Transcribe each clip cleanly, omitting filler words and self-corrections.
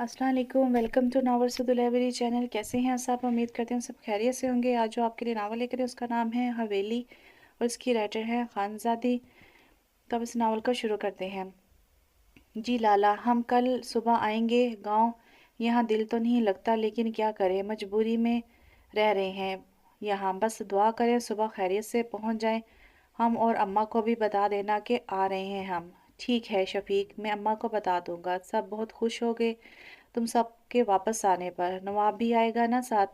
अस्सलाम वालेकुम, welcome to novel Sudhu library channel. कैसे हैं सब? उम्मीद करते हैं सब खैरियत से होंगे। आज जो आपके लिए नावल लेकर है उसका नाम है हवेली और इसकी राइटर है खानजादी। तो अब इस नावल को शुरू करते हैं। जी लाला, हम कल सुबह आएंगे गांव। यहाँ दिल तो नहीं लगता लेकिन क्या करें, मजबूरी में रह रहे हैं यहाँ। बस दुआ करें सुबह खैरियत से पहुँच जाएं हम, और अम्मा को भी बता देना कि आ रहे हैं हम। ठीक है शफीक, मैं अम्मा को बता दूंगा। सब बहुत खुश हो गए तुम सबके वापस आने पर। नवाब भी आएगा ना साथ?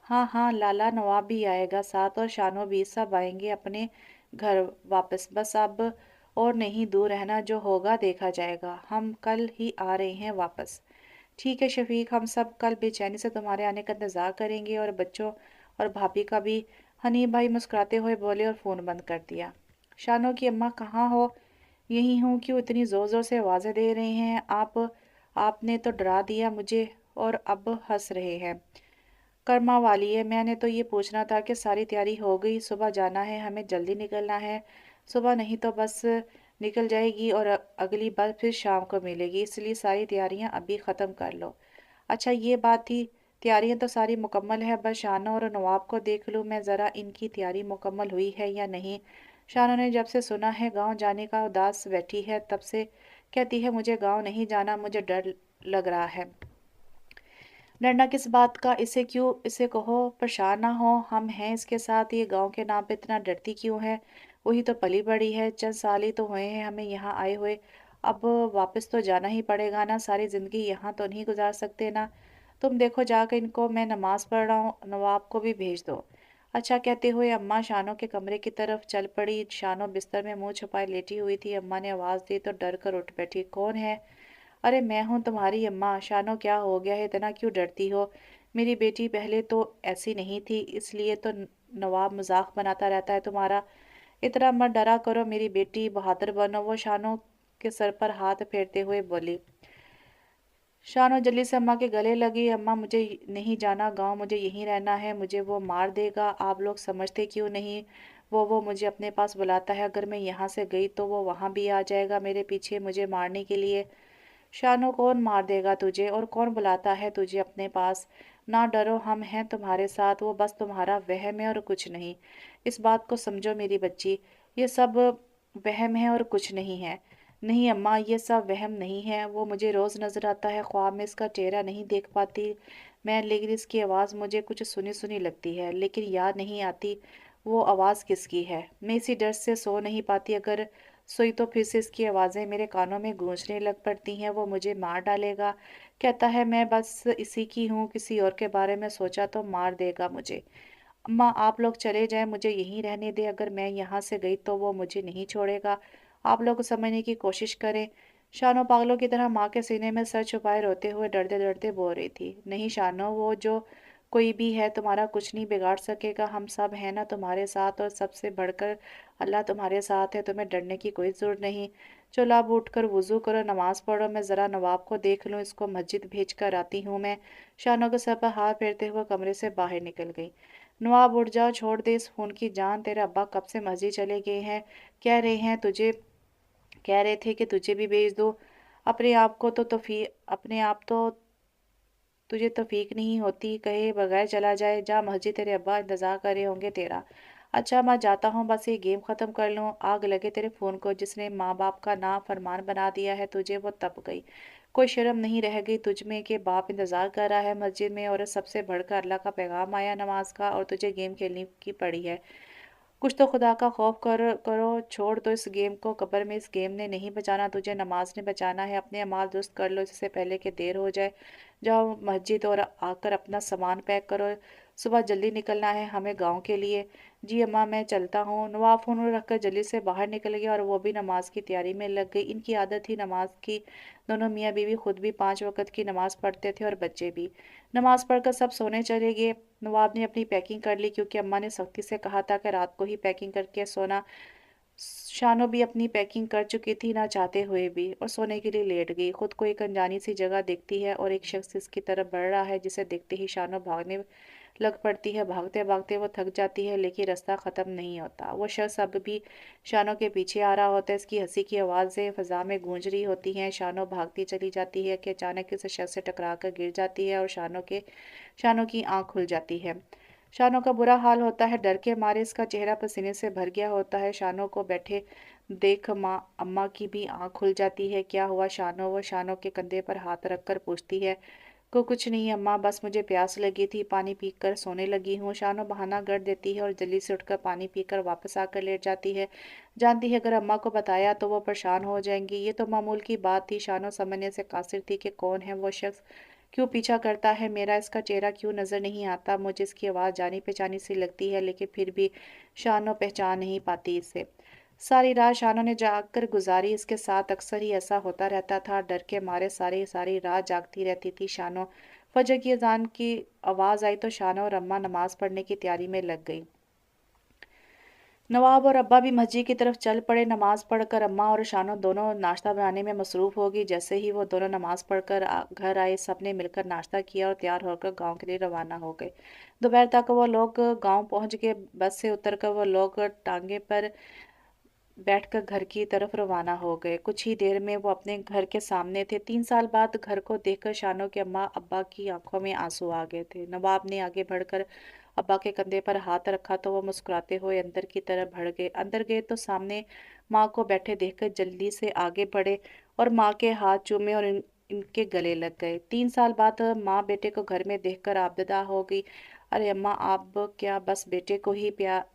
हाँ हाँ लाला, नवाब भी आएगा साथ और शानो भी, सब आएंगे अपने घर वापस। बस अब और नहीं दूर रहना, जो होगा देखा जाएगा। हम कल ही आ रहे हैं वापस। ठीक है शफीक, हम सब कल बेचैनी से तुम्हारे आने का इंतज़ार करेंगे, और बच्चों और भाभी का भी। हनीफ भाई मुस्कुराते हुए बोले और फ़ोन बंद कर दिया। शानो की अम्मा, कहाँ हो? यही हूँ। क्यों इतनी ज़ोर ज़ोर से आवाज़ें दे रहे हैं आप? आपने तो डरा दिया मुझे और अब हंस रहे हैं। कर्मा वाली है, मैंने तो ये पूछना था कि सारी तैयारी हो गई? सुबह जाना है, हमें जल्दी निकलना है। सुबह नहीं तो बस निकल जाएगी और अगली बार फिर शाम को मिलेगी, इसलिए सारी तैयारियां अभी ख़त्म कर लो। अच्छा ये बात थी, तैयारियां तो सारी मुकम्मल है, बस शानो और नवाब को देख लूँ मैं ज़रा, इनकी तैयारी मुकम्मल हुई है या नहीं। शानो ने जब से सुना है गांव जाने का उदास बैठी है, तब से कहती है मुझे गांव नहीं जाना, मुझे डर लग रहा है। डरना किस बात का? इसे क्यों, इसे कहो परेशान ना हो, हम हैं इसके साथ। ये गांव के नाम पे इतना डरती क्यों है? वही तो पली बड़ी है, चंद साल ही तो हुए हैं हमें यहाँ आए हुए। अब वापस तो जाना ही पड़ेगा ना, सारी ज़िंदगी यहाँ तो नहीं गुजार सकते ना। तुम देखो जाकर इनको, मैं नमाज पढ़ रहा हूँ, नवाब को भी भेज दो। अच्छा कहते हुए अम्मा शानो के कमरे की तरफ चल पड़ी। शानो बिस्तर में मुंह छुपाए लेटी हुई थी। अम्मा ने आवाज़ दी तो डर कर उठ बैठी। कौन है? अरे मैं हूँ तुम्हारी अम्मा। शानो, क्या हो गया है, इतना क्यों डरती हो? मेरी बेटी पहले तो ऐसी नहीं थी, इसलिए तो नवाब मजाक बनाता रहता है तुम्हारा। इतना मत डरा करो मेरी बेटी, बहादुर बनो। वो शानो के सर पर हाथ फेरते हुए बोली। शानो जल्दी से अम्मा के गले लगी। अम्मा मुझे नहीं जाना गांव, मुझे यहीं रहना है, मुझे वो मार देगा। आप लोग समझते क्यों नहीं? वो मुझे अपने पास बुलाता है, अगर मैं यहाँ से गई तो वो वहाँ भी आ जाएगा मेरे पीछे मुझे मारने के लिए। शानो, कौन मार देगा तुझे और कौन बुलाता है तुझे अपने पास? ना डरो, हम हैं तुम्हारे साथ। वो बस तुम्हारा वहम है और कुछ नहीं। इस बात को समझो मेरी बच्ची, ये सब वहम है और कुछ नहीं है। नहीं अम्मा, ये सब वहम नहीं है। वो मुझे रोज़ नज़र आता है ख्वाब में, इसका चेहरा नहीं देख पाती मैं, लेकिन इसकी आवाज़ मुझे कुछ सुनी सुनी लगती है, लेकिन याद नहीं आती वो आवाज़ किसकी है। मैं इसी डर से सो नहीं पाती, अगर सोई तो फिर से इसकी आवाज़ें मेरे कानों में गूंजने लग पड़ती हैं। वो मुझे मार डालेगा कहता है, मैं बस इसी की हूँ, किसी और के बारे में सोचा तो मार देगा मुझे। अम्मा आप लोग चले जाएं, मुझे यहीं रहने दे, अगर मैं यहाँ से गई तो वो मुझे नहीं छोड़ेगा। आप लोग समझने की कोशिश करें। शानो पागलों की तरह माँ के सीने में सर छुपाए रोते हुए डरते डरते बोल रही थी। नहीं शानो, वो जो कोई भी है तुम्हारा कुछ नहीं बिगाड़ सकेगा, हम सब हैं ना तुम्हारे साथ, और सबसे बढ़कर अल्लाह तुम्हारे साथ है, तुम्हें डरने की कोई ज़रूरत नहीं। चलो अब उठकर वज़ू करो, नमाज़ पढ़ो, मैं ज़रा नवाब को देख लूँ, इसको मस्जिद भेज कर आती हूँ मैं। शानो के सर पर हाथ फेरते हुए कमरे से बाहर निकल गई। नवाब उठ जाओ, छोड़ दे इस खून की जान, तेरे अब्बा कब से मस्जिद चले गए हैं, कह रहे हैं तुझे, कह रहे थे कि तुझे भी भेज दो। अपने आप को तो तौफी अपने आप तो तुझे तौफीक नहीं होती, कहे बगैर चला जाए। जा मस्जिद, तेरे अब्बा इंतज़ार कर रहे होंगे तेरा। अच्छा मैं जाता हूँ, बस ये गेम ख़त्म कर लूँ। आग लगे तेरे फ़ोन को, जिसने माँ बाप का ना फरमान बना दिया है तुझे, वो तप गई। कोई शर्म नहीं रह गई तुझ में कि बाप इंतज़ार कर रहा है मस्जिद में, और सबसे बढ़कर अल्लाह का पैगाम आया नमाज का, और तुझे गेम खेलने की पड़ी है। कुछ तो खुदा का खौफ करो, छोड़ दो इस गेम को, कब्र में इस गेम ने नहीं बचाना तुझे, नमाज ने बचाना है। अपने अमाल दुरुस्त कर लो इससे पहले कि देर हो जाए। जाओ मस्जिद और आकर अपना सामान पैक करो, सुबह जल्दी निकलना है हमें गांव के लिए। जी अम्मा, मैं चलता हूँ। नवाब फ़ोन रखकर जल्दी से बाहर निकल गया, और वो भी नमाज की तैयारी में लग गई। इनकी आदत थी नमाज की। दोनों मियाँ बीवी खुद भी 5 वक्त की नमाज पढ़ते थे और बच्चे भी। नमाज पढ़कर सब सोने चले गए। नवाब ने अपनी पैकिंग कर ली, क्योंकि अम्मा ने सख्ती से कहा था कि रात को ही पैकिंग करके सोना। शानो भी अपनी पैकिंग कर चुकी थी ना चाहते हुए भी, और सोने के लिए लेट गई। खुद को एक अनजानी सी जगह देखती है और एक शख्स इसकी तरफ बढ़ रहा है, जिसे देखते ही शानो भागने लग पड़ती है। भागते भागते वो थक जाती है, लेकिन रास्ता ख़त्म नहीं होता। वो शख्स अब भी शानो के पीछे आ रहा होता है। इसकी हंसी की आवाज़ें फ़ज़ा में गूंज रही होती हैं। शानो भागती चली जाती है कि अचानक उस शख्स से टकरा कर गिर जाती है और शानो की आँख खुल जाती है। शानो का बुरा हाल होता है, डर के मारे इसका चेहरा पसीने से भर गया होता है। शानो को बैठे देख अम्मा की भी आँख खुल जाती है। क्या हुआ शानो? वो शानो के कंधे पर हाथ रखकर पूछती है। को कुछ नहीं अम्मा, बस मुझे प्यास लगी थी, पानी पीकर सोने लगी हूँ। शानो बहाना कर देती है और जल्दी से उठकर पानी पीकर वापस आकर लेट जाती है। जानती है अगर अम्मा को बताया तो वो परेशान हो जाएंगी। ये तो मामूल की बात थी। शानो समझने से कासिर थी कि कौन है वो शख्स, क्यों पीछा करता है मेरा, इसका चेहरा क्यों नज़र नहीं आता। मुझे इसकी आवाज़ जानी पहचानी सी लगती है, लेकिन फिर भी शानो पहचान नहीं पाती इसे। सारी रात शानो ने जागकर गुजारी। इसके साथ अक्सर ही ऐसा होता रहता था। डर के मारे सारी सारी रात जागती रहती थी शानो। फजर की अजान की आवाज़ आई तो शानो और अम्मा नमाज पढ़ने की तैयारी में लग गई। नवाब और अब्बा भी मस्जिद की तरफ चल पड़े। नमाज पढ़कर अम्मा और शानो दोनों नाश्ता बनाने में मसरूफ़ होगी। जैसे ही वो दोनों नमाज पढ़कर घर आए, सबने मिलकर नाश्ता किया और तैयार होकर गांव के लिए रवाना हो गए। दोपहर तक वो लोग गांव पहुंच गए। बस से उतरकर वो लोग टांगे पर बैठकर घर की तरफ रवाना हो गए। कुछ ही देर में वो अपने घर के सामने थे। 3 साल बाद घर को देखकर शानो के अम्मा अब्बा की आंखों में आंसू आ गए थे। नवाब ने आगे बढ़कर अब्बा के कंधे पर हाथ रखा तो वो मुस्कुराते हुए अंदर की तरफ बढ़ गए। अंदर गए तो सामने माँ को बैठे देखकर जल्दी से आगे बढ़े और माँ के हाथ चूमे और इनके गले लग गए। 3 साल बाद माँ बेटे को घर में देखकर आबददा हो गई। अरे अम्मा, आप क्या बस बेटे को ही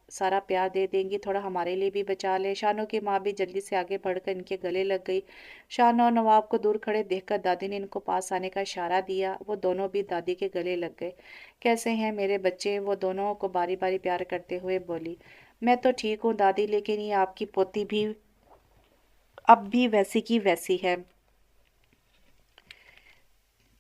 सारा प्यार दे देंगी? थोड़ा हमारे लिए भी बचा ले। शानो की माँ भी जल्दी से आगे बढ़कर इनके गले लग गई। शानो और नवाब को दूर खड़े देखकर दादी ने इनको पास आने का इशारा दिया। वो दोनों भी दादी के गले लग गए। कैसे हैं मेरे बच्चे? वो दोनों को बारी बारी प्यार करते हुए बोली। मैं तो ठीक हूँ दादी, लेकिन ये आपकी पोती भी अब भी वैसी की वैसी है।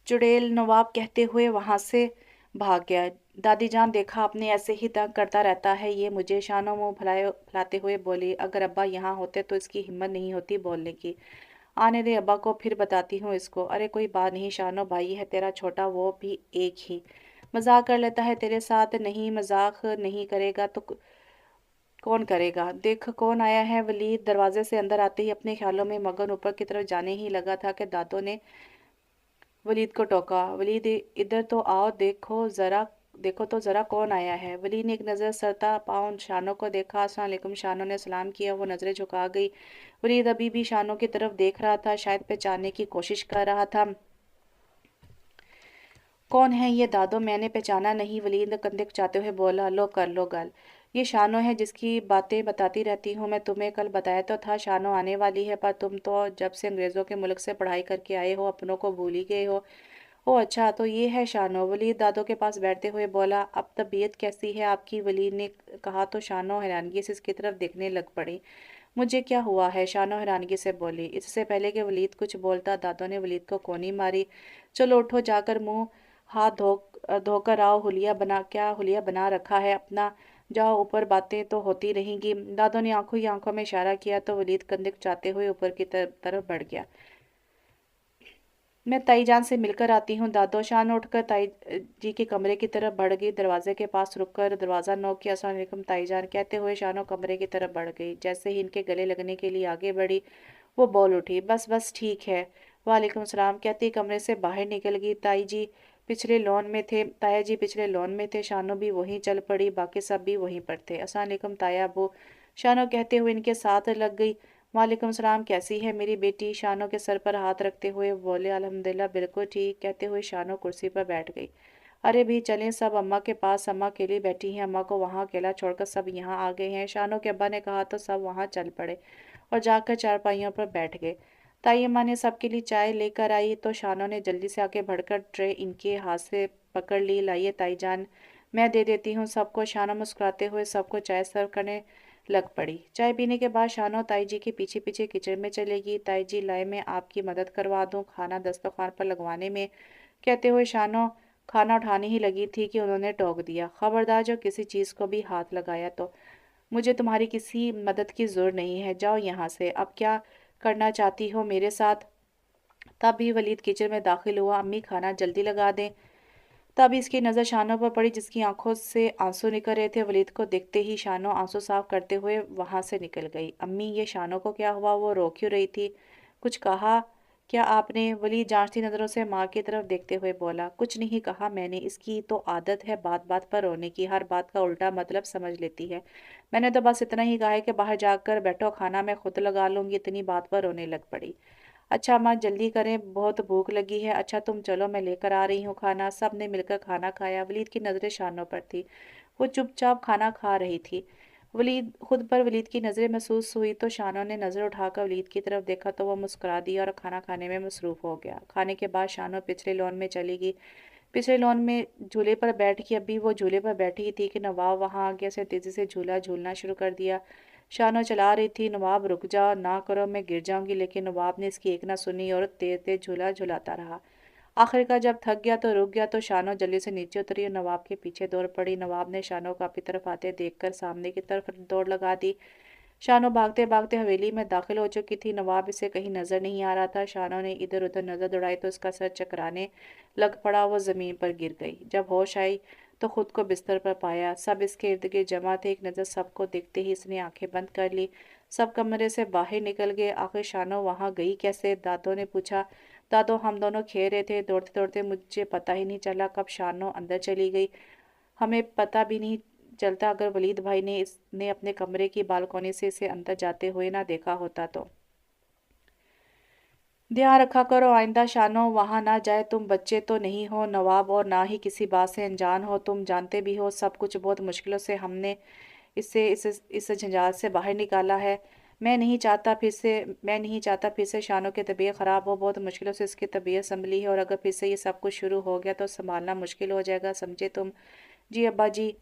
चुड़ैल, नवाब कहते हुए वहां से भाग गया। दादी जान, देखा आपने, ऐसे ही तंग करता रहता है ये मुझे। शानो मुंह फुलाते हुए बोली। अगर अब्बा यहाँ होते तो इसकी हिम्मत नहीं होती बोलने की। आने दे अब्बा को, फिर बताती हूँ इसको। अरे कोई बात नहीं शानो, भाई है तेरा छोटा, वो भी एक ही मजाक कर लेता है तेरे साथ। नहीं, मजाक नहीं करेगा तो कौन करेगा? देख कौन आया है। वलीद दरवाजे से अंदर आते ही अपने ख्यालों में मगन ऊपर की तरफ जाने ही लगा था कि दादों ने वलीद को टोका। वलीद इधर तो आओ, देखो तो ज़रा कौन आया है। वलीद ने एक नज़र सरता पाँव शानो को देखा। अस्सलाम वालेकुम। शानो ने सलाम किया। वो नज़रें झुका गई। वलीद अभी भी शानो की तरफ देख रहा था, शायद पहचानने की कोशिश कर रहा था। कौन है ये दादो? मैंने पहचाना नहीं। वलीद कंधे कुचाते हुए बोला। लो कर लो गल, ये शानो है जिसकी बातें बताती रहती हूँ मैं तुम्हें। कल बताया तो था शानो आने वाली है, पर तुम तो जब से अंग्रेज़ों के मुल्क से पढ़ाई करके आए हो अपनों को भूल ही गए हो। ओह अच्छा, तो ये है शानो। वलीद दादो के पास बैठते हुए बोला। अब तबीयत कैसी है आपकी? वलीद ने कहा तो शानो हैरानगी से इसकी तरफ देखने लग पड़ी। मुझे क्या हुआ है? शानो हैरानगी से बोली। इससे पहले कि वलीद कुछ बोलता, दादो ने वलीद को कोनी मारी। चलो उठो, जाकर मुंह हाथ धोकर आओ। हुलिया बना रखा है अपना? जाओ ऊपर, बातें तो होती रहेंगी। दादो ने आंखों ही आंखों में इशारा किया तो वलीद कंधे कुचाते हुए ऊपर की तरफ बढ़ गया। मैं ताई जान से मिलकर आती हूँ दादो। शान उठकर ताई जी के कमरे की तरफ बढ़ गई। दरवाजे के पास रुककर दरवाज़ा नॉक किया। अस्सलाम वालेकुम ताई जान कहते हुए शानो कमरे की तरफ बढ़ गई। जैसे ही इनके गले लगने के लिए आगे बढ़ी, वो बोल उठी। बस बस ठीक है। वालेकुम सलाम कहती कमरे से बाहर निकल गई। ताया जी पिछले लॉन में थे। शानो भी वहीं चल पड़ी। बाकी सब भी वहीं पर थे। अस्सलाम वालेकुम ताया अबू, शानो कहते हुए इनके साथ लग गई। वालेकुम सलाम, कैसी है मेरी बेटी? शानो के सर पर हाथ रखते हुए बोले। अल्हम्दुलिल्लाह, बिल्कुल ठीक कहते हुए शानो कुर्सी पर बैठ गई। अरे भी चलें सब अम्मा के पास। अम्मा अकेली बैठी हैं, अम्मा को वहाँ अकेला छोड़कर सब यहाँ आ गए हैं। शानो के अब्बा ने कहा तो सब वहाँ चल पड़े और जाकर चारपाइयों पर बैठ गए। ताई अम्मा ने सबके लिए चाय लेकर आई तो शानो ने जल्दी से आगे बढ़कर ट्रे इनके हाथ से पकड़ ली। लाइए ताई जान, मैं दे देती हूँ सबको। शानो मुस्कुराते हुए सबको चाय सर्व करने लग पड़ी। चाय पीने के बाद शानो ताई जी के पीछे पीछे किचन में चलेगी। ताई जी लाए, मैं आपकी मदद करवा दूँ खाना दस्तरखान पर लगवाने में, कहते हुए शानो खाना उठाने ही लगी थी कि उन्होंने टोक दिया। खबरदार, जो किसी चीज़ को भी हाथ लगाया तो। मुझे तुम्हारी किसी मदद की ज़रूरत नहीं है, जाओ यहाँ से। अब क्या करना चाहती हो मेरे साथ? तब भी वलीद किचन में दाखिल हुआ। अम्मी खाना जल्दी लगा दें। तब इसकी नज़र शानों पर पड़ी, जिसकी आंखों से आंसू निकल रहे थे। वलीद को देखते ही शानों आंसू साफ करते हुए वहां से निकल गई। अम्मी, ये शानों को क्या हुआ? वो रो क्यों रही थी? कुछ कहा क्या आपने? वलीद जांचती नज़रों से माँ की तरफ देखते हुए बोला। कुछ नहीं कहा मैंने, इसकी तो आदत है बात बात पर रोने की, हर बात का उल्टा मतलब समझ लेती है। मैंने तो बस इतना ही कहा है कि बाहर जाकर बैठो, खाना मैं खुद लगा लूंगी। इतनी बात पर रोने लग पड़ी। अच्छा अम्मा जल्दी करें, बहुत भूख लगी है। अच्छा तुम चलो, मैं लेकर आ रही हूँ खाना। सब ने मिलकर खाना खाया। वलीद की नज़रें शानों पर थी। वो चुपचाप खाना खा रही थी। वलीद खुद पर वलीद की नज़रें महसूस हुई तो शानों ने नज़र उठाकर वलीद की तरफ देखा तो वह मुस्कुरा दिया और खाना खाने में मसरूफ़ हो गया। खाने के बाद शानों पिछले लॉन में चली गई। पिछले लॉन में झूले पर बैठ के अभी वो झूले पर बैठी ही थी कि नवाब वहां आगे से तेजी से झूला झूलना शुरू कर दिया। शानो चला रही थी, नवाब रुक जाओ, ना करो, मैं गिर जाऊंगी। लेकिन नवाब ने इसकी एक ना सुनी और तेज तेज झूला झुलाता रहा। आखिरकार जब थक गया तो रुक गया तो शानो जल्दी से नीचे उतरी और नवाब के पीछे दौड़ पड़ी। नवाब ने शानो को अपनी तरफ आते देखकर सामने की तरफ दौड़ लगा दी। शानो भागते भागते हवेली में दाखिल हो चुकी थी। नवाब इसे कहीं नजर नहीं आ रहा था। शानो ने इधर उधर नजर दौड़ाई तो उसका सर चकराने लग पड़ा। वो जमीन पर गिर गई। जब होश आई तो खुद को बिस्तर पर पाया। सब इसके इर्द गिर्द जमा थे। एक नज़र सबको देखते ही इसने आंखें बंद कर ली। सब कमरे से बाहर निकल गए। आखिर शानो वहां गई कैसे? दादो ने पूछा। दादो, हम दोनों खेल रहे थे, दौड़ते दौड़ते मुझे पता ही नहीं चला कब शानो अंदर चली गई। हमें पता भी नहीं चलता अगर वलीद भाई ने इसने अपने कमरे की बालकनी से इसे अंदर जाते हुए ना देखा होता तो। ध्यान रखा करो आइंदा शानो वहां ना जाए। तुम बच्चे तो नहीं हो नवाब, और ना ही किसी बात से अनजान हो। तुम जानते भी हो सब कुछ बहुत मुश्किलों से हमने इसे इस झंझाट से बाहर निकाला है। मैं नहीं चाहता फिर से शानो की तबीयत ख़राब हो। बहुत मुश्किलों से इसकी तबीयत संभली है और अगर फिर से ये सब कुछ शुरू हो गया तो संभालना मुश्किल हो जाएगा, समझे तुम? जी अब्बा जी,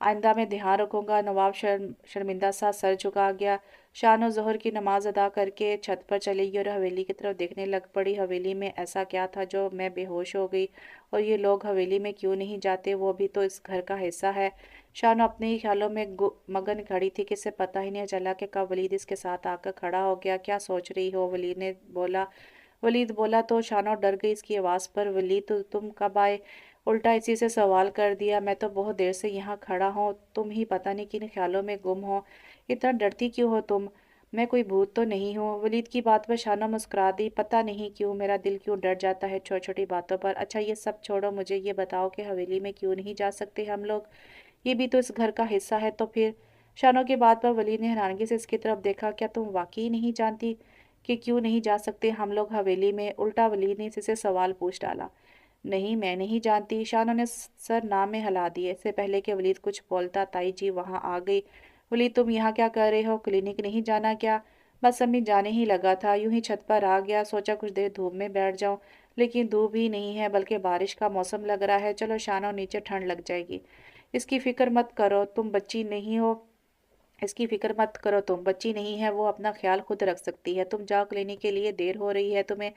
आइंदा में ध्यान रखूंगा। नवाब शर्मिंदा सा सर झुका गया। शानो ज़ोहर की नमाज अदा करके छत पर चली गई और हवेली की तरफ देखने लग पड़ी। हवेली में ऐसा क्या था जो मैं बेहोश हो गई? और ये लोग हवेली में क्यों नहीं जाते? वो भी तो इस घर का हिस्सा है। शानो अपने ही ख्यालों में मगन खड़ी थी कि इसे पता ही नहीं चला कि कब वलीद इसके साथ आकर खड़ा हो गया। क्या सोच रही हो? वलीद बोला तो शानो डर गई इसकी आवाज़ पर। वलीद तुम कब आए? उल्टा इसी से सवाल कर दिया। मैं तो बहुत देर से यहाँ खड़ा हूँ, तुम ही पता नहीं किन ख्यालों में गुम हो। इतना डरती क्यों हो तुम? मैं कोई भूत तो नहीं हूँ? वलीद की बात पर शाना मुस्कुरा दी। पता नहीं क्यों मेरा दिल क्यों डर जाता है छोटी छोटी बातों पर। अच्छा ये सब छोड़ो, मुझे ये बताओ कि हवेली में क्यों नहीं जा सकते हम लोग? ये भी तो इस घर का हिस्सा है। तो फिर? शानो की बात पर वलीद ने हैरानगी से इसकी तरफ देखा। क्या तुम वाकई नहीं जानती कि क्यों नहीं जा सकते हम लोग हवेली में? उल्टा वलीद ने इसी से सवाल पूछ डाला। नहीं, मैं नहीं जानती। शानो ने सर ना में हिला दिए। इससे पहले कि वलीद कुछ बोलता ताई जी वहां आ गई। वलीद, तुम यहाँ क्या कर रहे हो? क्लिनिक नहीं जाना क्या? बस अम्मी, जाने ही लगा था, यूं ही छत पर आ गया, सोचा कुछ देर धूप में बैठ जाऊं। लेकिन धूप ही नहीं है बल्कि बारिश का मौसम लग रहा है। चलो शानो, नीचे ठंड लग जाएगी। इसकी फिक्र मत करो, तुम बच्ची नहीं हो। इसकी फिक्र मत करो, तुम बच्ची नहीं है, वो अपना ख्याल खुद रख सकती है। तुम जाओ, क्लिनिक के लिए देर हो रही है तुम्हें।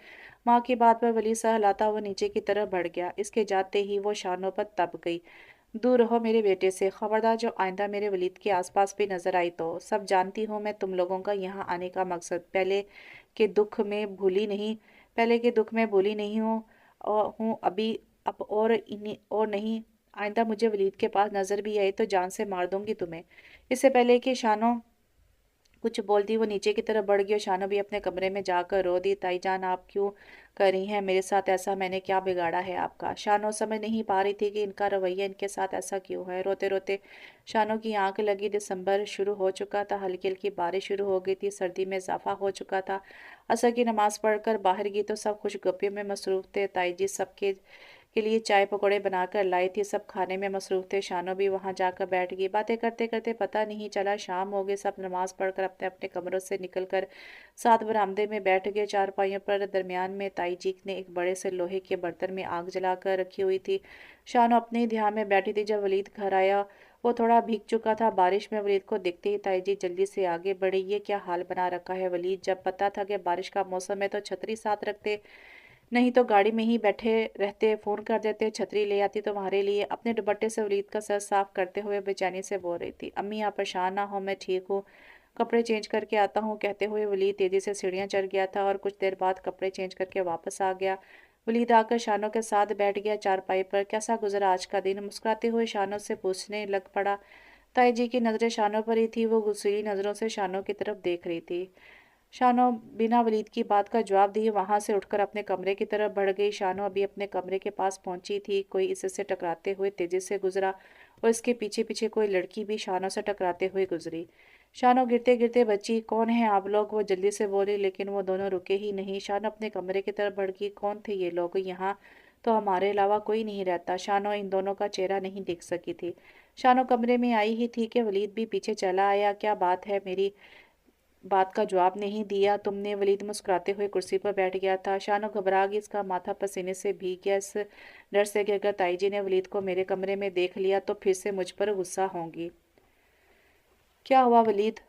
माँ की बात पर वली सा हिलाता हुआ नीचे की तरफ बढ़ गया। इसके जाते ही वो शानों पर तप गई। दूर रहो मेरे बेटे से, खबरदार जो आइंदा मेरे वलीद के आसपास भी नजर आई तो। सब जानती हूँ मैं तुम लोगों का यहाँ आने का मकसद। के दुख में भूली नहीं पहले के दुख में भूली नहीं हूँ, और हूँ अभी, अब और इन्हीं और नहीं। आइंदा मुझे वलीद के पास नजर भी आई तो जान से मार दूंगी तुम्हें। इससे पहले कि शानो कुछ बोलती वो नीचे की तरफ बढ़ गई और शानो भी अपने कमरे में जाकर रो दी। ताई जान, आप क्यों कर रही हैं मेरे साथ ऐसा? मैंने क्या बिगाड़ा है आपका? शानो समझ नहीं पा रही थी कि इनका रवैया इनके साथ ऐसा क्यों है। रोते रोते शानो की आंख लगी। दिसंबर शुरू हो चुका था, हल्की हल्की बारिश शुरू हो गई थी, सर्दी में इजाफा हो चुका था। असर की नमाज पढ़कर बाहर गई तो सब खुशगपियों में मसरूफ थे। ताई जी सबके के लिए चाय पकौड़े बनाकर लाई थी। सब खाने में मसरूफ थे। शानो भी वहां जाकर बैठ गई। बातें करते करते पता नहीं चला शाम हो गई। सब नमाज पढ़कर अपने अपने कमरों से निकलकर साथ बरामदे में बैठ गए। चारपाइयों पर दरमियान में ताई जी ने एक बड़े से लोहे के बर्तन में आग जलाकर रखी हुई थी। शानो अपने ही ध्यान में बैठी थी जब वलीद घर आया। वो थोड़ा भीग चुका था बारिश में। वलीद को देखते ही ताई जी जल्दी से आगे बढ़ी। ये क्या हाल बना रखा है वलीद? जब पता था कि बारिश का मौसम है तो छतरी साथ रखते, नहीं तो गाड़ी में ही बैठे रहते। फोन कर देते, छतरी ले आती तुम्हारे लिए। अपने दुपट्टे से वलीद का सर साफ करते हुए बेचैनी से बोल रही थी। अम्मी आप परेशान ना हो, मैं ठीक हूँ, कपड़े चेंज करके आता हूँ। कहते हुए वलीद तेजी से सीढ़ियाँ चढ़ गया था और कुछ देर बाद कपड़े चेंज करके वापस आ गया। वलीद आकर शानों के साथ बैठ गया चारपाई पर। कैसा गुजरा आज का दिन? मुस्कुराते हुए शानों से पूछने लग पड़ा। ताई जी की नज़रें शानों पर ही थी। वो गुस्सैली नज़रों से शानों की तरफ देख रही थी। शानों बिना वलीद की बात का जवाब दिए वहां से उठकर अपने कमरे की तरफ बढ़ गई। शानों अभी अपने कमरे के पास पहुंची थी, कोई इससे टकराते हुए तेजी से गुजरा और इसके पीछे पीछे कोई लड़की भी शानों से टकराते हुए गुजरी। शानों गिरते गिरते बची, कौन है आप लोग? वो जल्दी से बोली, लेकिन वो दोनों रुके ही नहीं। शानों अपने कमरे की तरफ बढ़ गई। कौन थे ये लोग? यहाँ तो हमारे अलावा कोई नहीं रहता। शानों इन दोनों का चेहरा नहीं देख सकी थी। शानों कमरे में आई ही थी कि वलीद भी पीछे चला आया। क्या बात है? मेरी बात का जवाब नहीं दिया तुमने? वलीद मुस्कुराते हुए कुर्सी पर बैठ गया था। शानों घबरा गई, इसका माथा पसीने से भीग गया। इस डर से कि अगर ताई जी ने वलीद को मेरे कमरे में देख लिया तो फिर से मुझ पर गुस्सा होंगी। क्या हुआ वलीद?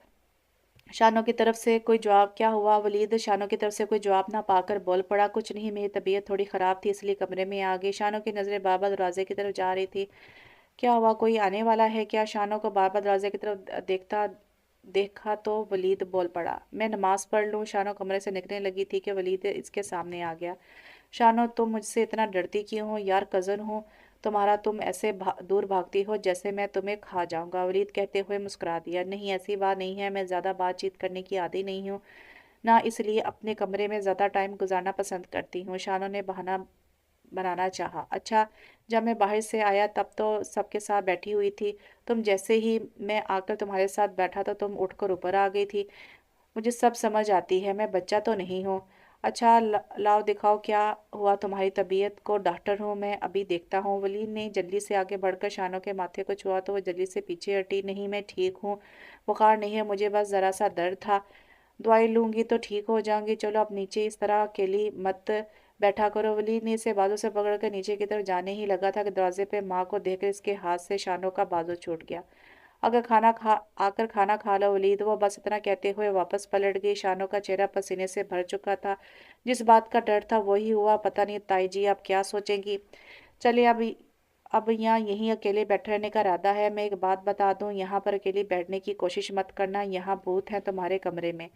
शानों की तरफ से कोई जवाब क्या हुआ? वलीद शानों की तरफ से कोई जवाब ना पाकर बोल पड़ा, कुछ नहीं, मेरी तबीयत थोड़ी ख़राब थी इसलिए कमरे में आ गई। शानों की नज़रें बार बार दरवाजे की तरफ जा रही थी। क्या हुआ? कोई आने वाला है क्या? शानों को बार बार दरवाजे की तरफ देखा तो वलीद बोल पड़ा, मैं नमाज पढ़ लूँ। शानों कमरे से निकलने लगी थी कि वलीद इसके सामने आ गया। शानो, तुम मुझसे इतना डरती क्यों हो यार? कज़न हूँ तुम्हारा, तुम ऐसे दूर भागती हो जैसे मैं तुम्हें खा जाऊंगा। वलीद कहते हुए मुस्कुरा दिया। नहीं, ऐसी बात नहीं है, मैं ज़्यादा बातचीत करने की आदी नहीं हूँ ना, इसलिए अपने कमरे में ज़्यादा टाइम गुजारना पसंद करती हूँ। शानो ने बहाना बनाना चाहा। अच्छा, जब मैं बाहर से आया तब तो सबके साथ बैठी हुई थी। तुम जैसे ही मैं आकर तुम्हारे साथ बैठा तो तुम उठकर ऊपर आ गई थी। मुझे सब समझ आती है, मैं बच्चा तो नहीं हूँ। अच्छा, लाओ दिखाओ क्या हुआ तुम्हारी तबीयत को? डॉक्टर हूँ मैं, अभी देखता हूँ। वलीद ने जल्दी से आगे बढ़कर शानों के माथे को छुआ तो वो जल्दी से पीछे हटी। नहीं, मैं ठीक हूँ, बुखार नहीं है मुझे, बस ज़रा सा दर्द था, दवाई लूंगी तो ठीक हो जाऊंगी। चलो अब नीचे, इस तरह अकेली मत बैठा करो। वलीद ने इसे बाजू से पकड़कर नीचे की तरफ जाने ही लगा था कि दरवाजे पे माँ को देखकर इसके हाथ से शानों का बाजू छूट गया। अगर खाना खा लो वलीद, वो बस इतना कहते हुए वापस पलट गई। शानों का चेहरा पसीने से भर चुका था। जिस बात का डर था वही हुआ। पता नहीं ताई जी आप क्या सोचेंगी। चलिए अब यहाँ यहीं अकेले बैठे रहने का इरादा है। मैं एक बात बता दूं, यहाँ पर अकेले बैठने की कोशिश मत करना, यहाँ भूत हैं तुम्हारे कमरे में।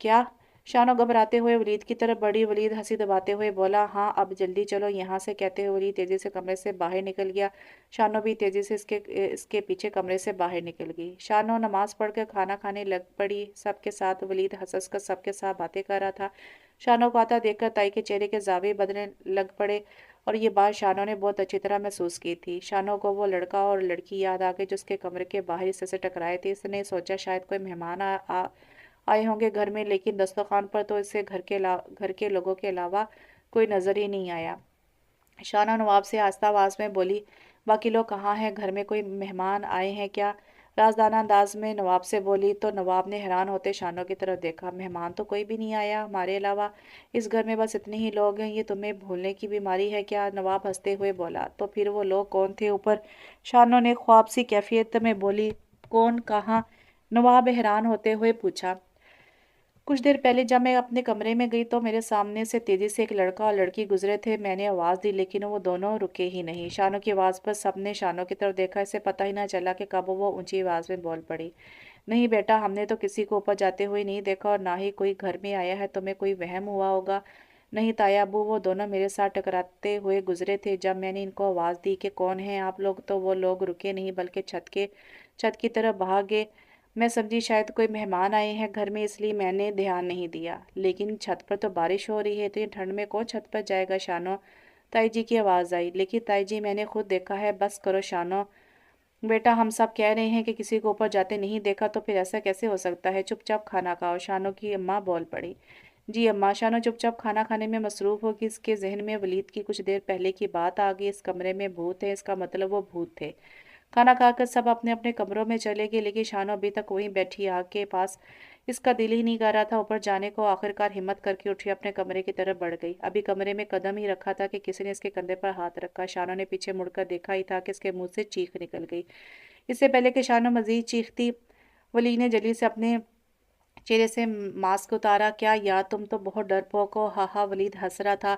क्या? शानो घबराते हुए वलीद की तरफ बढ़ी। वलीद हंसी दबाते हुए बोला, हाँ अब जल्दी चलो यहाँ से। कहते हुए वलीद तेजी से कमरे से बाहर निकल गया। शानो भी तेजी से इसके पीछे कमरे से बाहर निकल गई। शानो नमाज पढ़कर खाना खाने लग पड़ी सबके साथ। वलीद हंस हंस कर सबके साथ बातें कर रहा था। शानो को आता देखकर ताई के चेहरे के जावे बदलने लग पड़े और ये बात शानो ने बहुत अच्छी तरह महसूस की थी। शानो को वो लड़का और लड़की याद आ गई जो उसके कमरे के बाहर हिस्से से टकराए थे। इसने सोचा शायद कोई मेहमान आए होंगे घर में, लेकिन दस्तरखान पर तो इसे घर के लोगों के अलावा कोई नजर ही नहीं आया। शाना नवाब से आस्ता आवाज में बोली, बाकी लोग कहाँ हैं? घर में कोई मेहमान आए हैं क्या? राजदाना अंदाज में नवाब से बोली तो नवाब ने हैरान होते शानों की तरफ देखा। मेहमान तो कोई भी नहीं आया हमारे अलावा, इस घर में बस इतने ही लोग हैं, ये तुम्हें भूलने की बीमारी है क्या? नवाब हंसते हुए बोला। तो फिर वो लोग कौन थे ऊपर? शानों ने ख्वाब सी कैफियत में बोली। कौन? कहाँ? नवाब हैरान होते हुए पूछा। कुछ देर पहले जब मैं अपने कमरे में गई तो मेरे सामने से तेजी से एक लड़का और लड़की गुजरे थे। मैंने आवाज़ दी लेकिन वो दोनों रुके ही नहीं। शानों की आवाज़ पर सबने शानों की तरफ देखा। इसे पता ही ना चला कि कब वो ऊंची आवाज़ में बोल पड़ी। नहीं बेटा, हमने तो किसी को ऊपर जाते हुए नहीं देखा और ना ही कोई घर में आया है, तुम्हें कोई वहम हुआ होगा। नहीं ताया अबू, वो दोनों मेरे साथ टकराते हुए गुजरे थे। जब मैंने इनको आवाज़ दी कि कौन है आप लोग, तो वो लोग रुके नहीं बल्कि छत की तरफ भाग गए। मैं समझी शायद कोई मेहमान आए हैं घर में, इसलिए मैंने ध्यान नहीं दिया। लेकिन छत पर तो बारिश हो रही है, इतनी ठंड में कौन छत पर जाएगा? शानो, ताई जी की आवाज़ आई। लेकिन ताई जी मैंने खुद देखा है। बस करो शानो, बेटा हम सब कह रहे हैं कि किसी को ऊपर जाते नहीं देखा, तो फिर ऐसा कैसे हो सकता है? चुपचाप खाना खाओ। शानो की अम्मा बोल पड़ी। जी अम्मा। शानो चुपचाप खाना खाने में मसरूफ होगी। इसके जहन में वलीद की कुछ देर पहले की बात आ गई। इस कमरे में भूत है, इसका मतलब वो भूत थे। खाना खाकर सब अपने अपने कमरों में चले गए, लेकिन शानो अभी तक वहीं बैठी आग के पास। इसका दिल ही नहीं कर रहा था ऊपर जाने को। आखिरकार हिम्मत करके उठी, अपने कमरे की तरफ बढ़ गई। अभी कमरे में कदम ही रखा था कि किसी ने इसके कंधे पर हाथ रखा। शानो ने पीछे मुड़कर देखा ही था कि इसके मुंह से चीख निकल गई। इससे पहले कि शानो मजीद चीखती, वली ने जल्दी से अपने चेहरे से मास्क उतारा। क्या यार, तुम तो बहुत डरपोक हो। हा हा, वलीद हंस रहा था।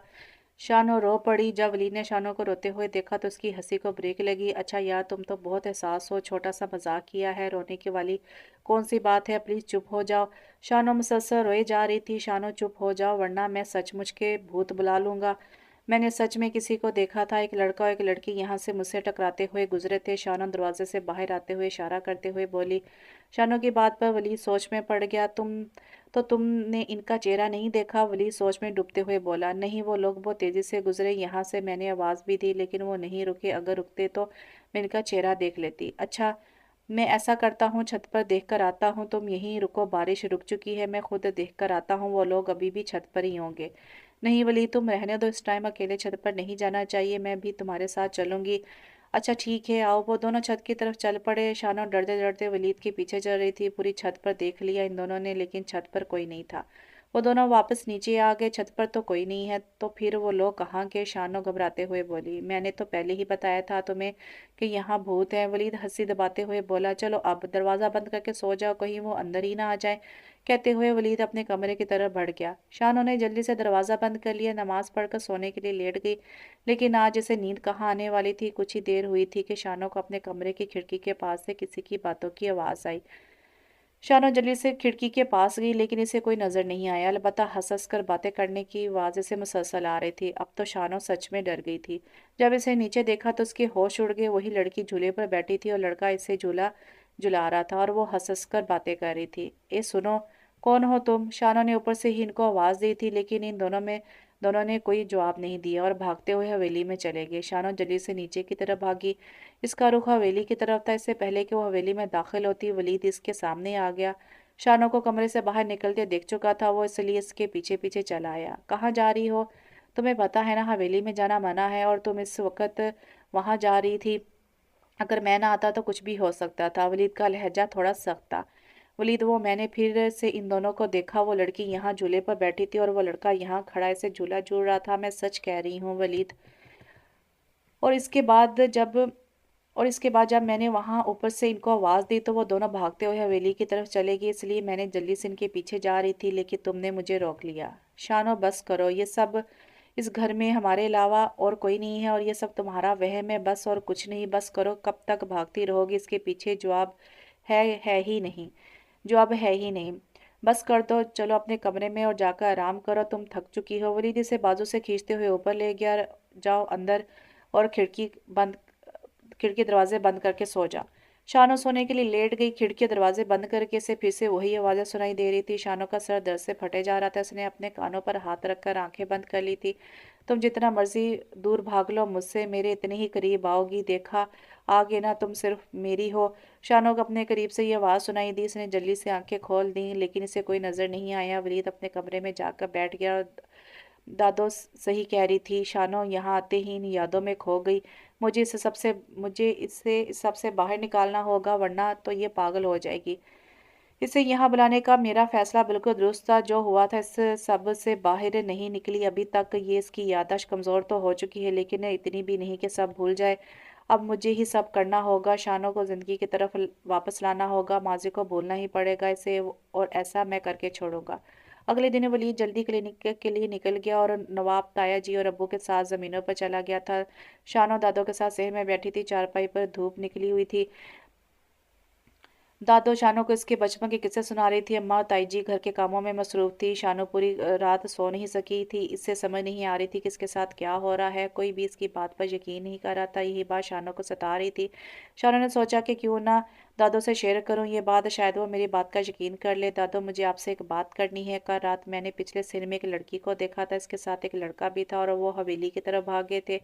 शानो रो पड़ी। जब वलीद ने शानो को रोते हुए देखा तो उसकी हंसी को ब्रेक लगी। अच्छा यार, तुम तो बहुत एहसास हो, छोटा सा मजाक किया है, रोने की वाली कौन सी बात है, प्लीज चुप हो जाओ। शानो मुसलसल रोए जा रही थी। शानो चुप हो जाओ वरना मैं सचमुच के भूत बुला लूंगा। मैंने सच में किसी को देखा था। एक लड़का और एक लड़की यहाँ से मुझसे टकराते हुए गुजरे थे। शानो दरवाजे से बाहर आते हुए इशारा करते हुए बोली। शानो की बात पर वली सोच में पड़ गया। तुमने इनका चेहरा नहीं देखा? वली सोच में डूबते हुए बोला। नहीं, वो लोग बहुत तेजी से गुजरे यहाँ से। मैंने आवाज़ भी दी लेकिन वो नहीं रुके। अगर रुकते तो मैं इनका चेहरा देख लेती। अच्छा, मैं ऐसा करता हूँ, छत पर देख कर आता हूँ। तुम यहीं रुको, बारिश रुक चुकी है, मैं खुद देख कर आता हूँ। वो लोग अभी भी छत पर ही होंगे। नहीं वली, तुम रहने दो, इस टाइम अकेले छत पर नहीं जाना चाहिए, मैं भी तुम्हारे साथ चलूंगी। अच्छा ठीक है, आओ। वो दोनों छत की तरफ चल पड़े। शानो डरते डरते वलीद के पीछे चल रही थी। पूरी छत पर देख लिया इन दोनों ने, लेकिन छत पर कोई नहीं था। वो दोनों वापस नीचे आ गए। छत पर तो कोई नहीं है, तो फिर वो लोग कहाँ के? शानो घबराते हुए बोली। मैंने तो पहले ही बताया था तुम्हें कि यहाँ भूत है। वलीद हंसी दबाते हुए बोला। चलो अब दरवाज़ा बंद करके सो जाओ, कहीं वो अंदर ही ना आ जाए। कहते हुए वलीद अपने कमरे की तरफ बढ़ गया। शानो ने जल्दी से दरवाज़ा बंद कर लिया, नमाज पढ़कर सोने के लिए लेट गई। लेकिन आज जैसे नींद कहाँ आने वाली थी। कुछ ही देर हुई थी कि शानो को अपने कमरे की खिड़की के पास से किसी की बातों की आवाज़ आई। शानो जल्दी से खिड़की के पास गई, लेकिन इसे कोई नजर नहीं आया। अलबत्ता हंस हंस कर बातें करने की आवाज़ इसे मुसलसल आ रही थी। अब तो शानो सच में डर गई थी। जब इसे नीचे देखा तो उसके होश उड़ गए। वही लड़की झूले पर बैठी थी और लड़का इसे झूला झुला रहा था और वो हंस हंस कर बातें कर रही थी। ए सुनो, कौन हो तुम? शानो ने ऊपर से ही इनको आवाज़ दी थी, लेकिन इन दोनों ने कोई जवाब नहीं दिया और भागते हुए हवेली में चले गए। शानो जल्दी से नीचे की तरफ भागी। इसका रुख हवेली की तरफ था। इससे पहले कि वो हवेली में दाखिल होती, वलीद इसके सामने आ गया। शानो को कमरे से बाहर निकलते देख चुका था वो, इसलिए इसके पीछे पीछे चला आया। कहाँ जा रही हो? तुम्हें पता है ना हवेली में जाना मना है, और तुम इस वक्त वहाँ जा रही थी। अगर मैं ना आता तो कुछ भी हो सकता था। वलीद का लहजा थोड़ा सख्त था। वलीद, वो मैंने फिर से इन दोनों को देखा। वो लड़की यहाँ झूले पर बैठी थी और वो लड़का यहाँ खड़ा ऐसे झूला झूल रहा था। मैं सच कह रही हूँ वलीद। और इसके बाद जब मैंने वहां ऊपर से इनको आवाज़ दी तो वो दोनों भागते हुए हवेली की तरफ चले गए। इसलिए मैंने जल्दी से इनके पीछे जा रही थी, लेकिन तुमने मुझे रोक लिया। शानो बस करो, ये सब इस घर में हमारे अलावा और कोई नहीं है, और ये सब तुम्हारा वहम है, बस और कुछ नहीं। बस करो, कब तक भागती रहोगी इसके पीछे? जवाब है ही नहीं। बस कर दो, चलो अपने कमरे में और जाकर आराम करो, तुम थक चुकी हो। वलीद इसे बाजू से खींचते हुए ऊपर ले गया। जाओ अंदर और खिड़की दरवाजे बंद करके सो जा। शानो सोने के लिए लेट गई। खिड़की दरवाजे बंद करके इसे फिर से वही आवाज़ें सुनाई दे रही थी। शानो का सर दर्द से फटे जा रहा था। उसने अपने कानों पर हाथ रखकर आंखें बंद कर ली थी। तुम जितना मर्जी दूर भाग लो मुझसे, मेरे इतने ही करीब आओगी। देखा, आगे ना तुम सिर्फ मेरी हो। शानो को अपने करीब से ये आवाज़ सुनाई दी। इसने जल्दी से आंखें खोल दी, लेकिन इसे कोई नज़र नहीं आया। वलीद अपने कमरे में जाकर बैठ गया और दादो सही कह रही थी। शानो यहाँ आते ही इन यादों में खो गई। मुझे इससे इस सब से बाहर निकालना होगा, वरना तो ये पागल हो जाएगी। इसे यहाँ बुलाने का मेरा फैसला बिल्कुल दुरुस्त था। जो हुआ था इस सब से बाहर नहीं निकली अभी तक। ये इसकी याददाश्त कमज़ोर तो हो चुकी है, लेकिन इतनी भी नहीं कि सब भूल जाए। अब मुझे ही सब करना होगा। शानो को ज़िंदगी की तरफ वापस लाना होगा। माजी को भूलना ही पड़ेगा इसे, और ऐसा मैं करके छोड़ूंगा। अगले दिन वलीद जल्दी क्लिनिक के लिए निकल गया और नवाब ताया जी और अब्बू के साथ ज़मीनों पर चला गया था। शानो दादों के साथ शहर में बैठी थी। चारपाई पर धूप निकली हुई थी। दादो शानो को इसके बचपन के किस्से सुना रही थी। अम्मा और ताई जी घर के कामों में मसरूफ थी। शानो पूरी रात सो नहीं सकी थी। इससे समझ नहीं आ रही थी कि इसके साथ क्या हो रहा है। कोई भी इसकी बात पर यकीन नहीं कर रहा था। यही बात शानो को सता रही थी। शानो ने सोचा कि क्यों ना दादो से शेयर करूं ये बात, शायद वो मेरी बात का यकीन कर ले। दादो, मुझे आपसे एक बात करनी है। कल रात मैंने पिछले सिर में एक लड़की को देखा था। इसके साथ एक लड़का भी था और वो हवेली की तरफ भाग गए थे।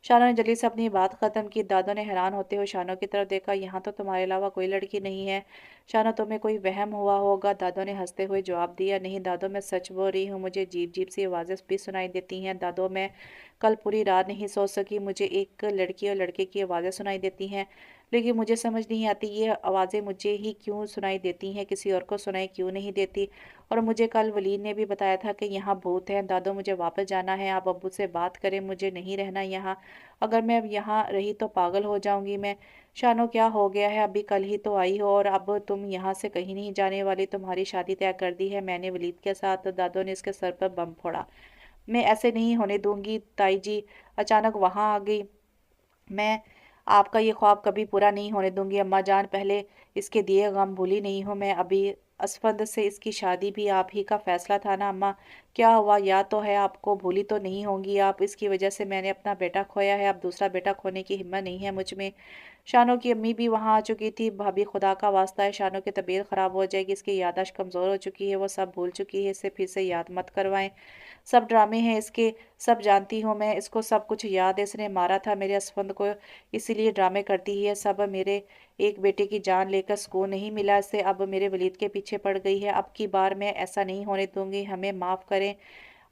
शानो ने जल्दी से अपनी बात खत्म की। दादो ने हैरान होते हुए शानो की तरफ देखा। यहाँ तो तुम्हारे अलावा कोई लड़की नहीं है। शानो, तुम्हें कोई वहम हुआ होगा। दादो ने हंसते हुए जवाब दिया। नहीं दादो, मैं सच बोल रही हूँ। मुझे अजीब अजीब सी आवाज़ें भी सुनाई देती हैं। दादो, मैं कल पूरी रात नहीं सो सकी। मुझे एक लड़की और लड़के की आवाज़ें सुनाई देती हैं, लेकिन मुझे समझ नहीं आती ये आवाज़ें मुझे ही क्यों सुनाई देती हैं, किसी और को सुनाई क्यों नहीं देती। और मुझे कल वलीद ने भी बताया था कि यहाँ भूत है। दादो, मुझे वापस जाना है। आप अब्बू से बात करें, मुझे नहीं रहना यहाँ। अगर मैं अब यहाँ रही तो पागल हो जाऊंगी मैं। शानो, क्या हो गया है? अभी कल ही तो आई हो और अब तुम यहाँ से कहीं नहीं जाने वाली। तुम्हारी शादी तय कर दी है मैंने वलीद के साथ। दादो ने इसके सर पर बम फोड़ा। मैं ऐसे नहीं होने दूंगी ताई जी। अचानक वहाँ आ गई मैं। आपका ये ख्वाब कभी पूरा नहीं होने दूंगी अम्मा जान। पहले इसके दिए गम भूली नहीं हूँ मैं। अभी असफंद से इसकी शादी भी आप ही का फैसला था ना अम्मा। क्या हुआ? याद तो है आपको, भूली तो नहीं होंगी आप। इसकी वजह से मैंने अपना बेटा खोया है, अब दूसरा बेटा खोने की हिम्मत नहीं है मुझ में। शानों की अम्मी भी वहाँ आ चुकी थी। भाभी खुदा का वास्ता है शानों की तबीयत ख़राब हो जाएगी, इसकी याददाश्त कमज़ोर हो चुकी है, वो सब भूल चुकी है, इसे फिर से याद मत करवाएं। सब ड्रामे हैं इसके, सब जानती हूँ मैं, इसको सब कुछ याद है, इसने मारा था मेरे असफंद को, इसीलिए ड्रामे करती है सब। मेरे एक बेटे की जान लेकर सुकून नहीं मिला इसे, अब मेरे वलीद के पीछे पड़ गई है। अब की बार मैं ऐसा नहीं होने दूंगी, हमें माफ़ करें